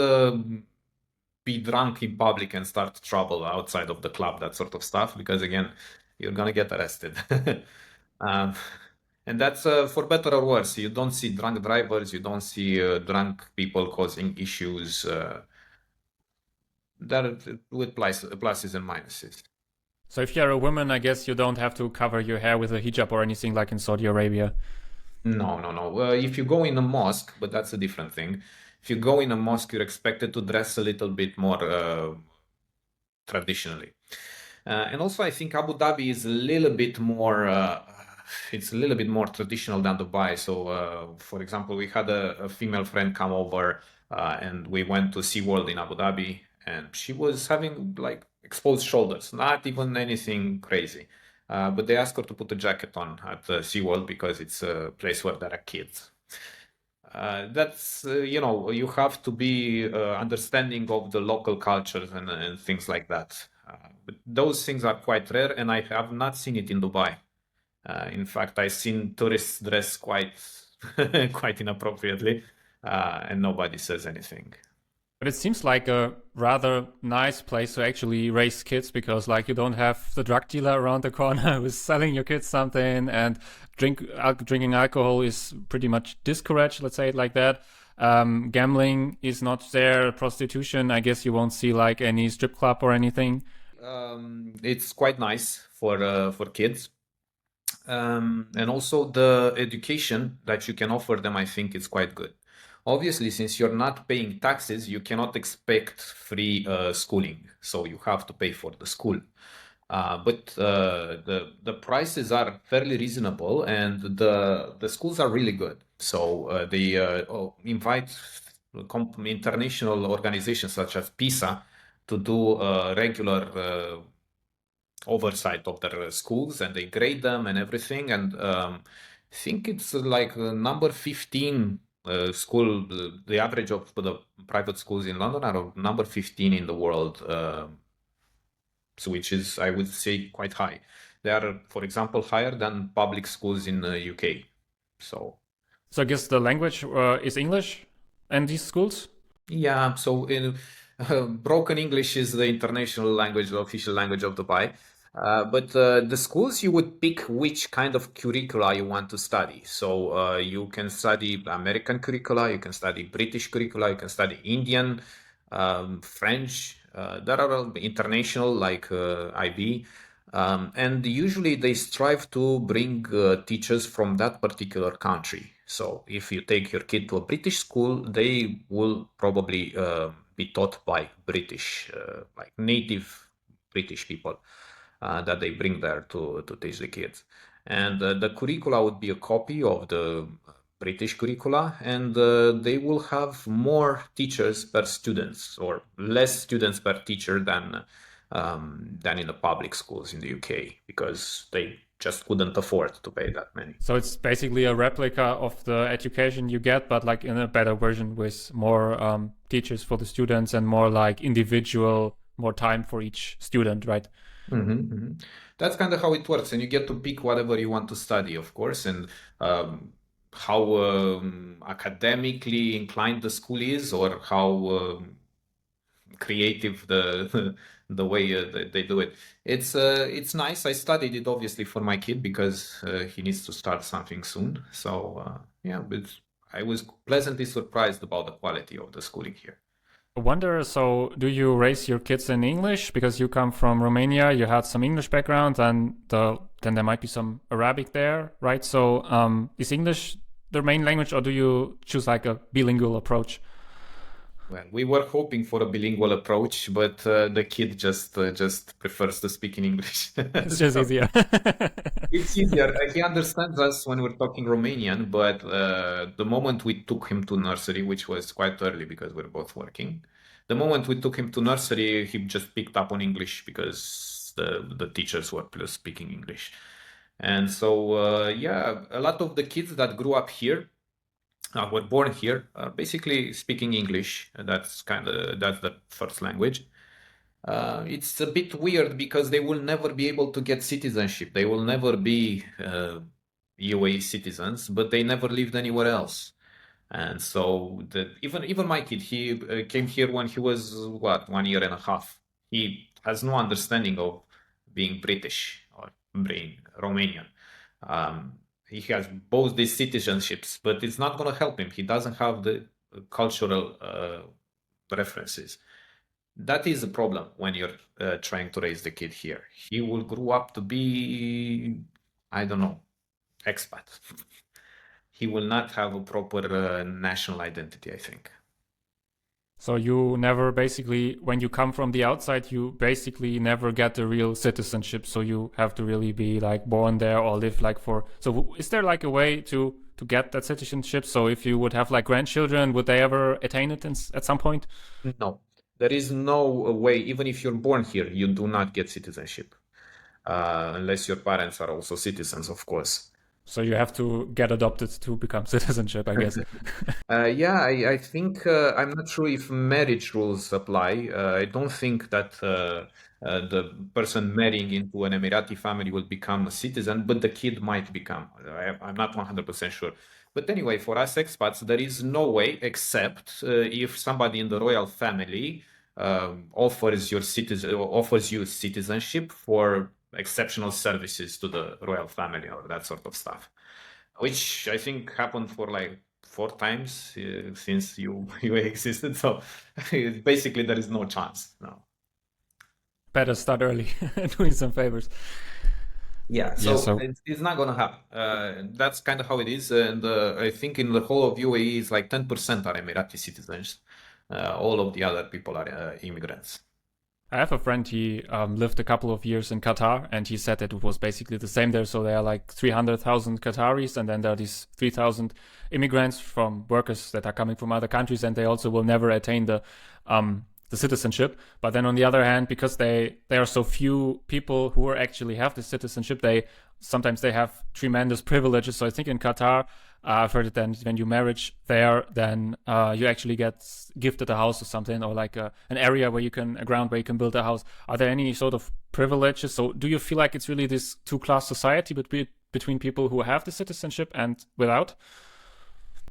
be drunk in public and start trouble outside of the club, that sort of stuff, because again, you're gonna get arrested. um, and that's for better or worse. You don't see drunk drivers, you don't see drunk people causing issues. That with pluses and minuses. So if you're a woman, I guess you don't have to cover your hair with a hijab or anything like in Saudi Arabia. No, no, no. If you go in a mosque, but that's a different thing. If you go in a mosque, you're expected to dress a little bit more traditionally. And also, I think Abu Dhabi is a little bit more. It's a little bit more traditional than Dubai. So, for example, we had a female friend come over, and we went to SeaWorld in Abu Dhabi, and she was having like exposed shoulders, not even anything crazy. But they asked her to put a jacket on at SeaWorld because it's a place where there are kids. That's you have to be understanding of the local cultures and things like that. But those things are quite rare, and I have not seen it in Dubai. In fact, I've seen tourists dress quite quite inappropriately, and nobody says anything. But it seems like a rather nice place to actually raise kids because, like, you don't have the drug dealer around the corner who's selling your kids something, and drinking alcohol is pretty much discouraged. Let's say it like that. Gambling is not there. Prostitution, I guess you won't see like any strip club or anything. It's quite nice for kids. And also the education that you can offer them, I think, is quite good. Obviously, since you're not paying taxes, you cannot expect free schooling, so you have to pay for the school. But the prices are fairly reasonable, and the schools are really good. So they invite international organizations such as PISA to do regular oversight of their schools, and they grade them and everything. And I think it's like number 15 school, the average of the private schools in London are number 15 in the world, so which is, I would say, quite high. They are, for example, higher than public schools in the UK. So I guess the language is English in these schools. yeah, so in broken English is the international language, the official language of Dubai. But the schools, you would pick which kind of curricula you want to study. So you can study American curricula, you can study British curricula, you can study Indian, French. There are international like IB. And usually they strive to bring teachers from that particular country. So if you take your kid to a British school, they will probably be taught by British, like native British people that they bring there to teach the kids. And the curricula would be a copy of the British curricula, and they will have more teachers per students or less students per teacher than in the public schools in the UK, because they just couldn't afford to pay that many. So it's basically a replica of the education you get, but like in a better version with more teachers for the students and more like individual, more time for each student, right? That's kind of how it works, and you get to pick whatever you want to study, of course, and how academically inclined the school is, or how creative the way they do it. It's nice. I studied it obviously for my kid because he needs to start something soon. So yeah, but I was pleasantly surprised about the quality of the schooling here. I wonder, so do you raise your kids in English because you come from Romania, you had some English background, and then there might be some Arabic there, right? So is English the main language, or do you choose like a bilingual approach? Well, we were hoping for a bilingual approach, but the kid just prefers to speak in English. It's just easier. It's easier. He understands us when we're talking Romanian, but the moment we took him to nursery, which was quite early because we're both working, the moment we took him to nursery, he just picked up on English because the teachers were speaking English. And so, yeah, a lot of the kids that grew up here, were born here, basically speaking English. That's the first language. It's a bit weird because they will never be able to get citizenship. They will never be UAE citizens, but they never lived anywhere else. And so even my kid, he came here when he was what, 1 year and a half. He has no understanding of being British or being Romanian. He has both these citizenships, but it's not going to help him. He doesn't have the cultural references. That is a problem when you're trying to raise the kid here. He will grow up to be, I don't know, expat. He will not have a proper national identity, I think. So you never basically, when you come from the outside, you basically never get the real citizenship. So you have to really be like born there or live like for. So is there like a way to get that citizenship? So if you would have like grandchildren, would they ever attain it at some point? No, there is no way. Even if you're born here, you do not get citizenship unless your parents are also citizens, of course. So you have to get adopted to become citizenship, I guess. Yeah, I think I'm not sure if marriage rules apply. I don't think that the person marrying into an Emirati family will become a citizen, but the kid might become. I'm not 100% sure. But anyway, for us expats, there is no way except if somebody in the royal family offers you citizenship for exceptional services to the royal family or that sort of stuff, which I think happened for like 4 times since you existed. So basically, there is no chance now. Better start early, doing some favors. Yeah, Yeah, so so it's not gonna happen. That's kind of how it is, and I think in the whole of UAE, it's like 10% are Emirati citizens. All of the other people are immigrants. I have a friend, he lived a couple of years in Qatar, and he said that it was basically the same there. So there are like 300,000 Qataris, and then there are these 3,000 immigrants from workers that are coming from other countries, and they also will never attain the citizenship. But then on the other hand, because there are so few people who are actually have the citizenship, they sometimes they have tremendous privileges. So I think in Qatar, I've heard it then when you marriage there, then you actually get gifted a house or something, or like an area where you can, a ground where you can build a house. Are there any sort of privileges? So do you feel like it's really this two-class society between people who have the citizenship and without?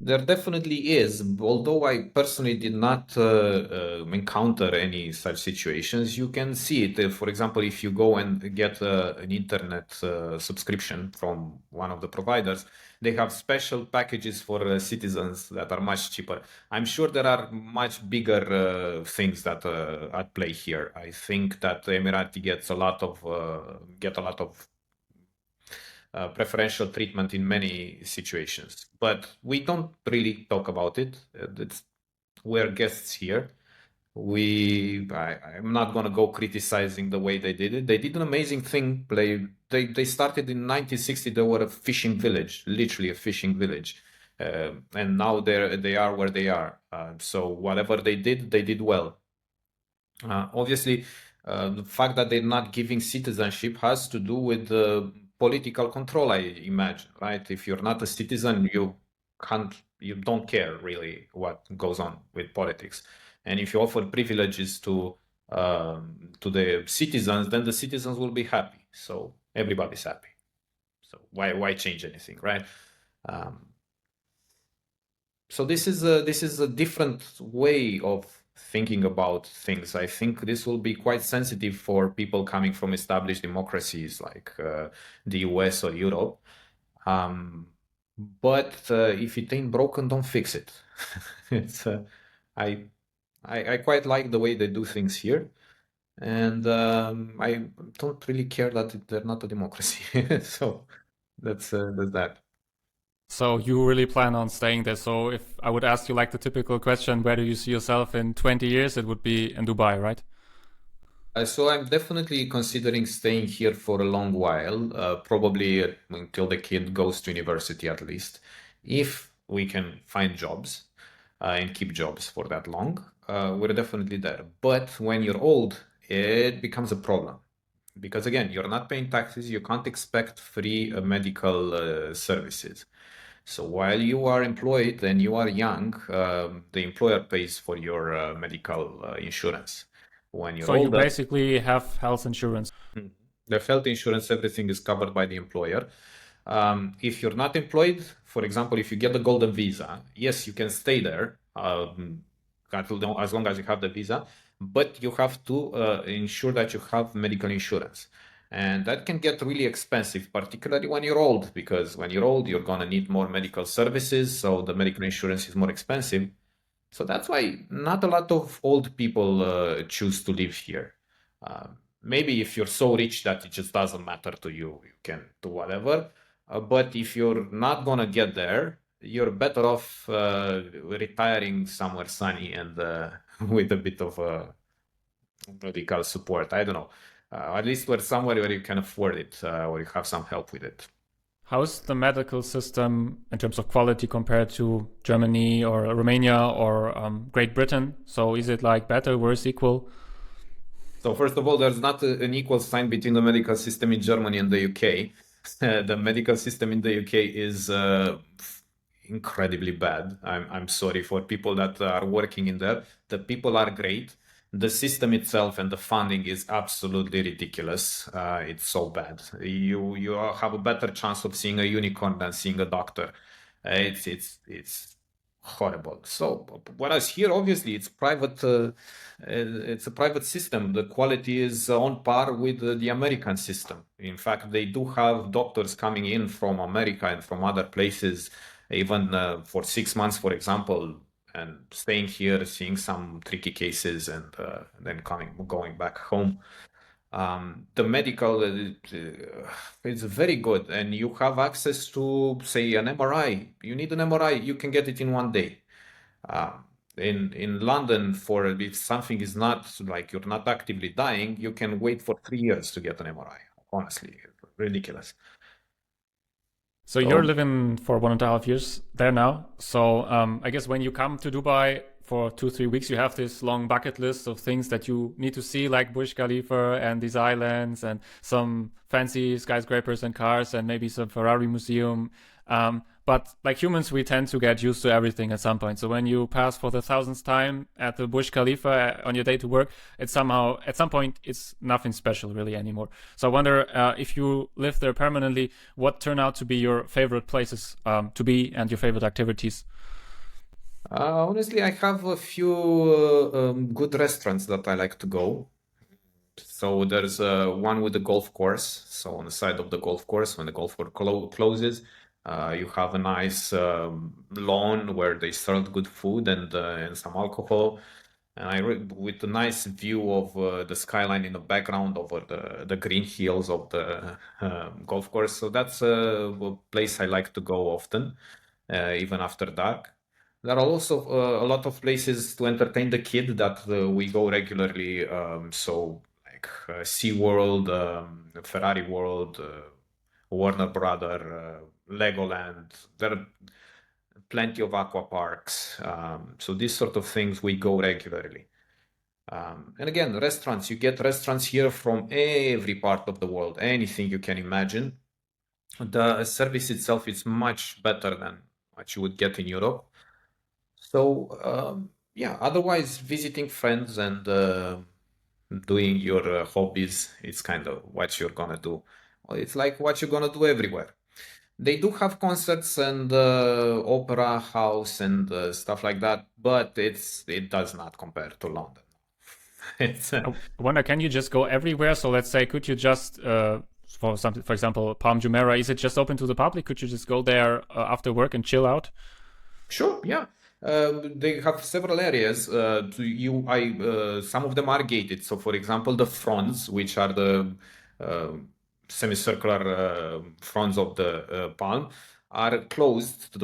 There definitely is, although I personally did not encounter any such situations. You can see it. For example, if you go and get an internet subscription from one of the providers, they have special packages for citizens that are much cheaper. I'm sure there are much bigger things that at play here. I think that Emirati gets a lot of preferential treatment in many situations, but we don't really talk about it. We're guests here. I'm not gonna go criticizing the way they did it. They did an amazing thing. They started in 1960. They were a fishing village, literally a fishing village, and now they are where they are. So whatever they did well. Obviously, the fact that they're not giving citizenship has to do with political control, I imagine, right? If you're not a citizen, you don't care really what goes on with politics. And if you offer privileges to the citizens, then the citizens will be happy. So everybody's happy. So why change anything, right? Um, so this is a different way of thinking about things. I think this will be quite sensitive for people coming from established democracies like the US or Europe. Um, but if it ain't broken, don't fix it. It's I, I quite like the way they do things here, and I don't really care that they're not a democracy. So that's that. So you really plan on staying there? So if I would ask you like the typical question, where do you see yourself in 20 years? It would be in Dubai, right? So I'm definitely considering staying here for a long while, probably until the kid goes to university at least. If we can find jobs and keep jobs for that long, we're definitely there. But when you're old, it becomes a problem because again, you're not paying taxes. You can't expect free medical services. So while you are employed and you are young, the employer pays for your medical insurance. When you're So you older, basically have health insurance. the health insurance, everything is covered by the employer. If you're not employed, for example, if you get the golden visa, yes, you can stay there as long as you have the visa, but you have to ensure that you have medical insurance. And that can get really expensive, particularly when you're old, because when you're old, you're going to need more medical services. So the medical insurance is more expensive. So that's why not a lot of old people choose to live here. Maybe if you're so rich that it just doesn't matter to you, you can do whatever. But if you're not gonna get there, you're better off retiring somewhere sunny and with a bit of medical support. I don't know. At least where somewhere where you can afford it, or you have some help with it. How's the medical system in terms of quality compared to Germany or Romania or Great Britain? So is it like better, worse, equal? So first of all, there's not an equal sign between the medical system in Germany and the UK. The medical system in the UK is incredibly bad. I'm sorry for people that are working in there. The people are great. the system itself and the funding is absolutely ridiculous. It's so bad. You have a better chance of seeing a unicorn than seeing a doctor. It's horrible. So whereas here, obviously, it's private. It's a private system. The quality is on par with the American system. In fact, they do have doctors coming in from America and from other places, even for 6 months, for example, and staying here, seeing some tricky cases, and then going back home. The medical is very good, and you have access to, say, an MRI. You need an MRI, you can get it in one day. In London, for if something is not like you're not actively dying, you can wait for 3 years to get an MRI. Honestly, ridiculous. So you're So living for 1.5 years there now. So I guess when you come to Dubai for 2-3 weeks, you have this long bucket list of things that you need to see, like Burj Khalifa and these islands and some fancy skyscrapers and cars and maybe some Ferrari museum. But like humans, we tend to get used to everything at some point. So when you pass for the 1000th time at the Burj Khalifa on your day to work, it's somehow at some point it's nothing special really anymore. So I wonder if you live there permanently, what turn out to be your favorite places to be and your favorite activities? honestly, I have a few good restaurants that I like to go. So there's one with the golf course. So on the side of the golf course, when the golf course closes, you have a nice lawn where they serve good food and some alcohol, and with a nice view of the skyline in the background over the green hills of the golf course. So that's a place I like to go often, even after dark. There are also a lot of places to entertain the kid that we go regularly. So like SeaWorld, Ferrari World, Warner Brother, Legoland. There are plenty of aqua parks. So these sort of things we go regularly. And again, restaurants. You get restaurants here from every part of the world, anything you can imagine. The service itself is much better than what you would get in Europe. So yeah, otherwise visiting friends and doing your hobbies, it's kind of what you're gonna do. Well, it's like what you're gonna do everywhere. They do have concerts and opera house and stuff like that, but it does not compare to London. It's I wonder, can you just go everywhere? So let's say, could you just for something, for example, Palm Jumeirah, is it just open to the public? Could you just go there after work and chill out? Sure, yeah. They have several areas. Some of them are gated. So, for example, the fronts, which are the uh, semicircular fronts of the palm, are closed to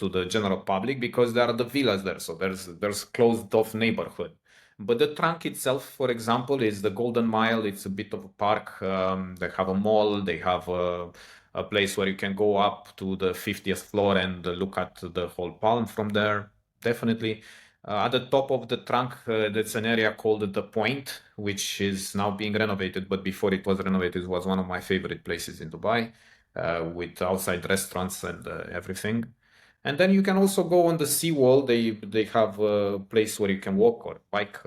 the general public because there are the villas there. So there's closed off neighborhood. But the trunk itself, for example, is the Golden Mile. It's a bit of a park. They have a mall. They have a place where you can go up to the 50th floor and look at the whole palm from there. Definitely. At the top of the trunk, that's an area called the Point, which is now being renovated. But before it was renovated, it was one of my favorite places in Dubai, with outside restaurants and everything. And then you can also go on the seawall. They have a place where you can walk or bike.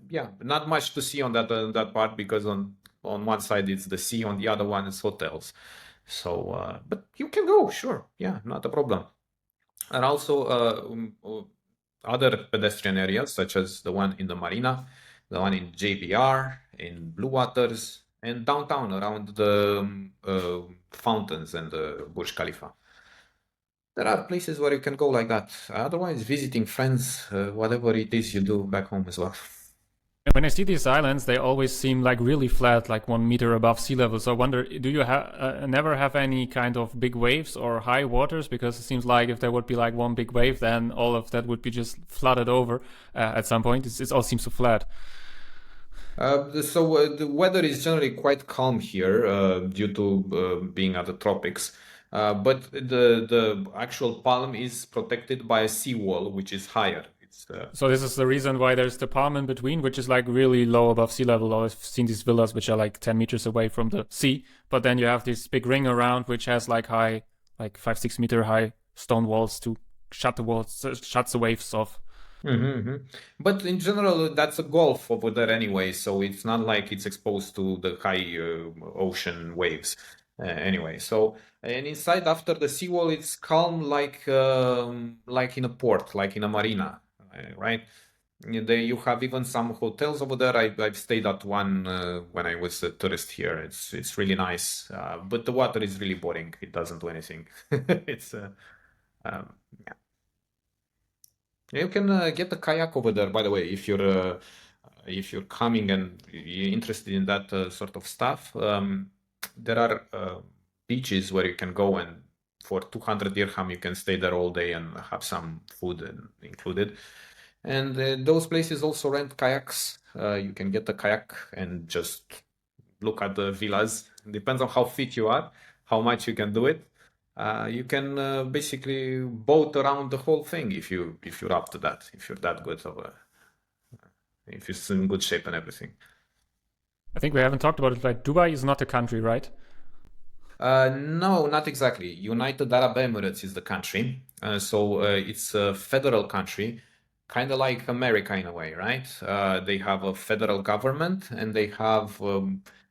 Yeah, not much to see on that part because on one side it's the sea, on the other one is hotels. So, but you can go, sure, yeah, not a problem. And also other pedestrian areas such as the one in the marina, the one in JBR, in Blue Waters, and downtown around the fountains and the Burj Khalifa. There are places where you can go like that. Otherwise, visiting friends, whatever it is you do back home as well. When I see these islands, they always seem like really flat, like 1 meter above sea level. So I wonder, do you never have any kind of big waves or high waters? Because it seems like if there would be like one big wave, then all of that would be just flooded over at some point. It all seems so flat. So the weather is generally quite calm here due to being at the tropics. But the actual palm is protected by a seawall, which is higher. So this is the reason why there's the palm in between, which is like really low above sea level. I've seen these villas which are like 10 meters away from the sea, but then you have this big ring around which has like like 5-6 meter high stone walls to shut the waves off. Mm-hmm. But in general, that's a gulf over there anyway, so it's not like it's exposed to the high ocean waves anyway. So, and inside after the seawall, it's calm like in a port, like in a marina, right? You have even some hotels over there. I've stayed at one when I was a tourist here. It's really nice, but the water is really boring. It doesn't do anything. It's um, you can get a kayak over there, by the way, if you're coming and you're interested in that sort of stuff. There are beaches where you can go, and for 200 dirham you can stay there all day and have some food included. And those places also rent kayaks. You can get a kayak and just look at the villas. Depends on how fit you are, how much you can do it. You can basically boat around the whole thing if you're up to that, if you're that good of a, if you're in good shape and everything. I think we haven't talked about it. Like Dubai is not a country, right? No, not exactly. United Arab Emirates is the country. It's a federal country, kind of like America in a way, right? They have a federal government and they have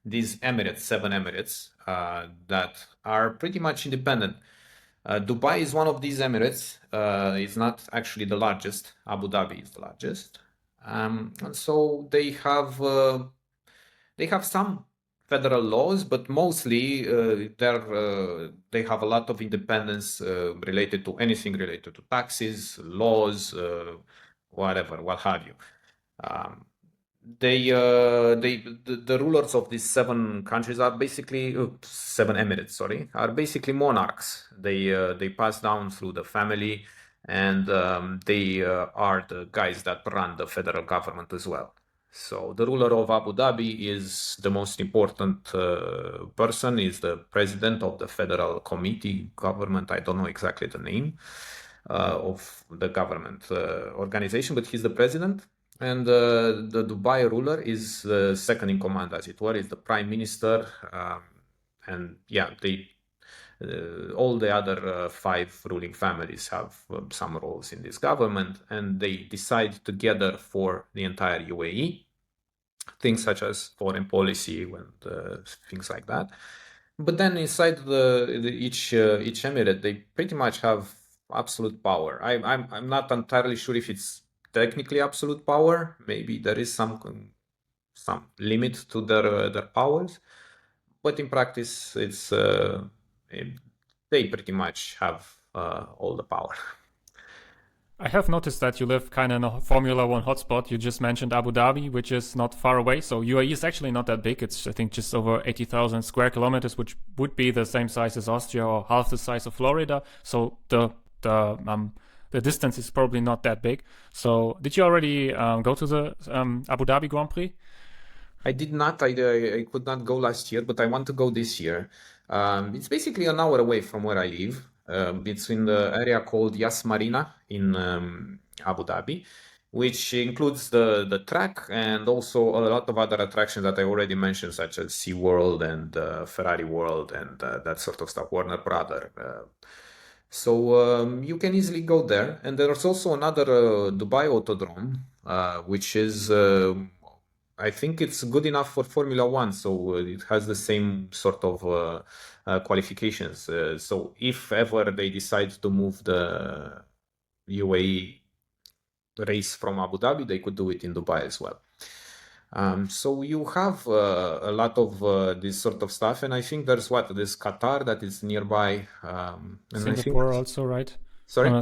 these emirates, seven emirates, that are pretty much independent. Dubai is one of these emirates. It's not actually the largest. Abu Dhabi is the largest. And so they have some federal laws, but mostly they have a lot of independence related to anything related to taxes, laws, whatever, what have you. Um, the rulers of these seven countries are basically seven emirates, sorry, are basically monarchs. They pass down through the family, and they are the guys that run the federal government as well. So the ruler of Abu Dhabi is the most important person, is the president of the federal committee government. I don't know exactly the name of the government organization, but he's the president. And the Dubai ruler is second in command, as it were, is the prime minister. And yeah, all the other five ruling families have some roles in this government, and they decide together for the entire UAE, things such as foreign policy and things like that. But then inside each emirate, they pretty much have absolute power. I'm not entirely sure if it's technically absolute power. Maybe there is some limit to their powers, but in practice, it, they pretty much have all the power. I have noticed that you live kind of in a Formula One hotspot. You just mentioned Abu Dhabi, which is not far away. So UAE is actually not that big. It's, I think, just over 80,000 square kilometers, which would be the same size as Austria or half the size of Florida. So the distance is probably not that big. So did you already go to the Abu Dhabi Grand Prix? I did not. I could not go last year, but I want to go this year. It's basically an hour away from where I live. It's in the area called Yas Marina in Abu Dhabi, which includes the track and also a lot of other attractions that I already mentioned, such as SeaWorld and Ferrari World and that sort of stuff, Warner Brother. So you can easily go there. And there's also another Dubai Autodrome, which is I think it's good enough for Formula One, so it has the same sort of qualifications. So if ever they decide to move the UAE race from Abu Dhabi, they could do it in Dubai as well. So you have a lot of this sort of stuff, and I think there's Qatar that is nearby, and I think Singapore also, right? sorry, No,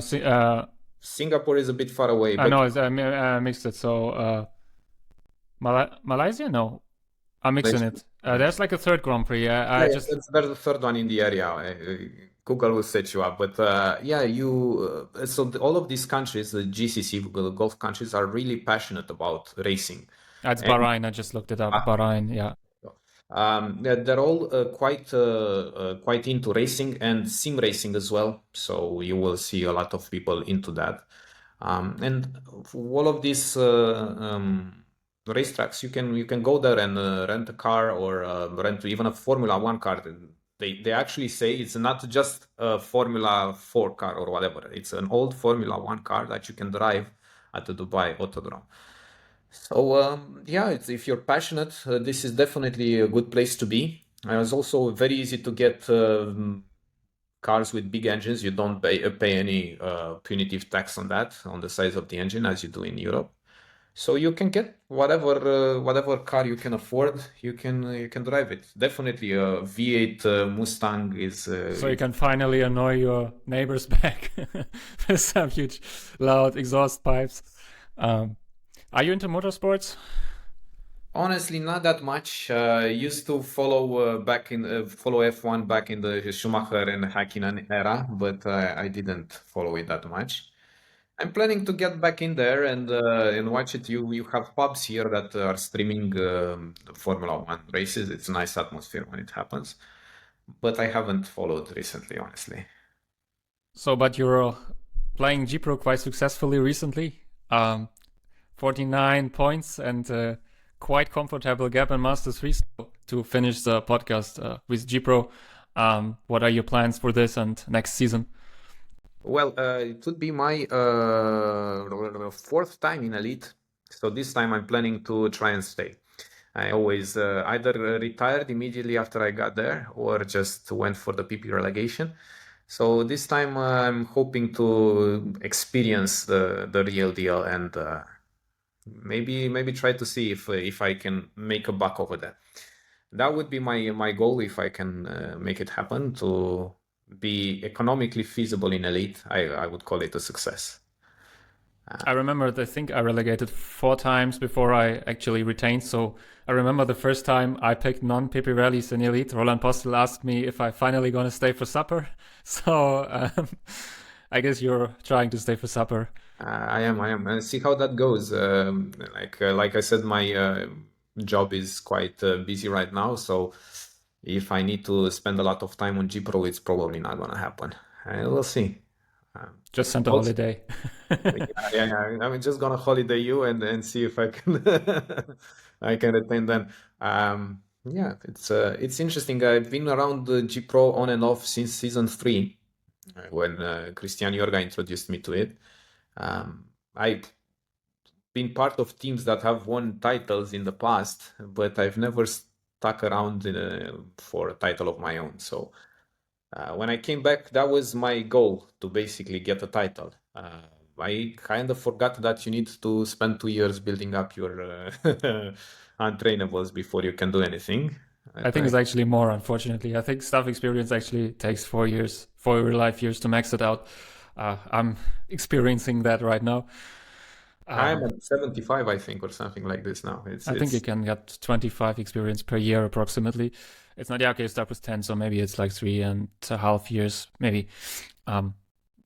Singapore is a bit far away, I but know, I mixed it. So Malaysia? No, I'm mixing it. There's like a third Grand Prix. I just there's a third one in the area. Google will set you up, but yeah, all of these countries, the GCC, the Gulf countries, are really passionate about racing. it's And Bahrain. I just looked it up. Bahrain, yeah. they're all quite into racing and sim racing as well. So you will see a lot of people into that. And all of these racetracks, you can go there and rent a car or rent even a Formula One car. They actually say it's not just a Formula 4 car or whatever. It's an old Formula One car that you can drive at the Dubai Autodrome. So yeah, if you're passionate, this is definitely a good place to be. And it's also very easy to get cars with big engines. You don't pay any punitive tax on that, on the size of the engine, as you do in Europe. So you can get whatever car you can afford. You can drive it. Definitely a V8 Mustang is. So you can finally annoy your neighbors back with some huge, loud exhaust pipes. Are you into motorsports? Honestly, not that much. Used to follow F1 back in the Schumacher and Hakkinen era, but I didn't follow it that much. I'm planning to get back in there and watch it. You have pubs here that are streaming the Formula One races. It's a nice atmosphere when it happens, but I haven't followed recently, honestly. So, but you're playing GPRO quite successfully recently. 49 points and quite comfortable gap in Masters 3. So to finish the podcast with GPRO, what are your plans for this and next season? Well, it would be my fourth time in Elite, so this time I'm planning to try and stay. I always either retired immediately after I got there or just went for the PP relegation. So this time I'm hoping to experience the real deal and maybe try to see if I can make a buck over there. That would be my goal if I can make it happen to be economically feasible in Elite. I would call it a success. I remember, I think I relegated 4 times before I actually retained. So I remember the first time I picked non-PP rallies in Elite, Roland Postel asked me if I finally gonna stay for supper. So I guess you're trying to stay for supper. I am. See how that goes. Like I said, my job is quite busy right now. So if I need to spend a lot of time on GPRO, it's probably not gonna happen. We'll see. Just send a Also- holiday. yeah. I'm just gonna holiday you and see if I can I can retain them. Yeah, it's interesting. I've been around the GPRO on and off since season 3, when Christian Jorga introduced me to it. I've been part of teams that have won titles in the past, but I've never stuck around for a title of my own. So when I came back, that was my goal, to basically get a title. I kind of forgot that you need to spend 2 years building up your untrainables before you can do anything. I think it's actually more, unfortunately. I think staff experience actually takes 4 years, 4 real life years to max it out. I'm experiencing that right now. I'm at 75, I think, or something like this now. I think you can get 25 experience per year approximately. It's not, yeah, okay, start with 10, so maybe it's like 3.5 years, maybe.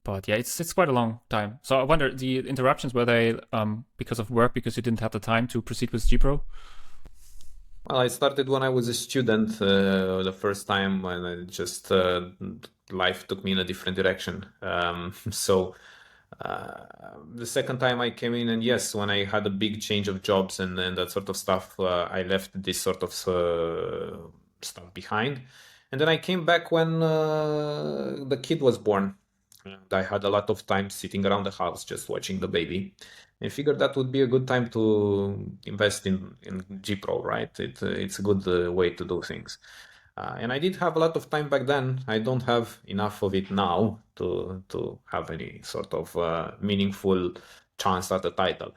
But yeah, it's quite a long time. So I wonder, the interruptions, were they because of work, because you didn't have the time to proceed with GPRO? Well, I started when I was a student the first time, and I just life took me in a different direction. So the second time I came in, and yes, when I had a big change of jobs and that sort of stuff, I left this sort of stuff behind. And then I came back when the kid was born. And I had a lot of time sitting around the house just watching the baby, and figured that would be a good time to invest in GPRO, right? It's a good way to do things. And I did have a lot of time back then. I don't have enough of it now to have any sort of meaningful chance at a title.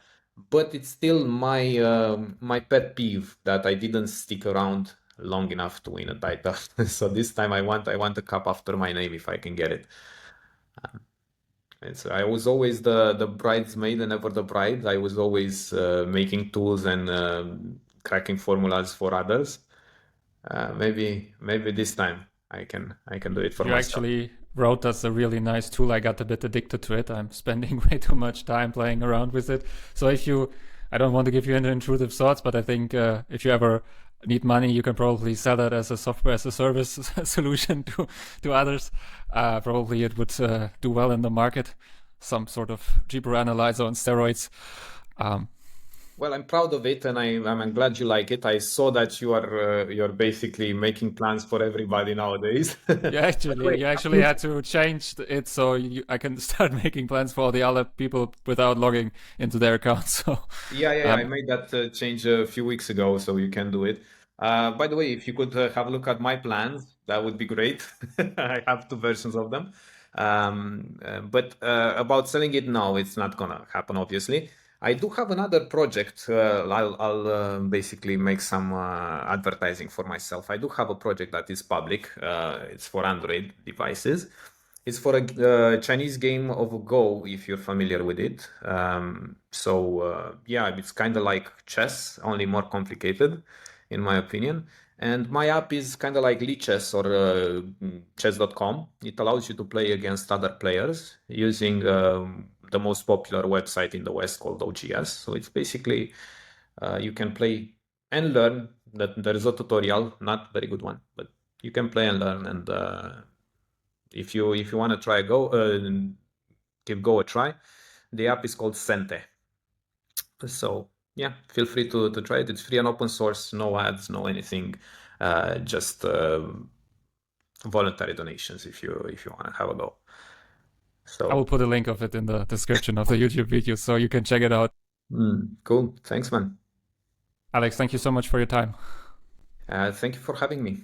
But it's still my pet peeve that I didn't stick around long enough to win a title. So this time I want a cup after my name if I can get it. I was always the bridesmaid and never the bride. I was always making tools and cracking formulas for others. Maybe this time I can do it for You myself. actually wrote us a really nice tool. I got a bit addicted to it. I'm spending way too much time playing around with it. So I don't want to give you any intrusive thoughts, but I think if you ever need money, you can probably sell it as a software as a service solution to others. Probably it would do well in the market. Some sort of GPRO analyzer on steroids. Well, I'm proud of it, and I'm glad you like it. I saw that you're basically making plans for everybody nowadays. You By the actually way, you actually had to change it so I can start making plans for the other people without logging into their account. So, yeah. I um, made that change a few weeks ago, so you can do it. By the way, if you could have a look at my plans, that would be great. I have two versions of them. But about selling it, no, it's not gonna happen, obviously. I do have another project. I'll basically make some advertising for myself. I do have a project that is public. It's for Android devices. It's for a Chinese game of Go, if you're familiar with it. Yeah, it's kind of like chess, only more complicated, in my opinion. And my app is kind of like Lichess or chess.com. It allows you to play against other players using the most popular website in the West called OGS. So it's basically you can play and learn. That there is a tutorial, not very good one, but you can play and learn. And if you want to try Go, give Go a try. The app is called Sente. So yeah, feel free to try it. It's free and open source, no ads, no anything, just voluntary donations if you want to have a go. I will So put a link of it in the description of the YouTube video so you can check it out. cool. Thanks, man. Alex, thank you so much for your time. Thank you for having me.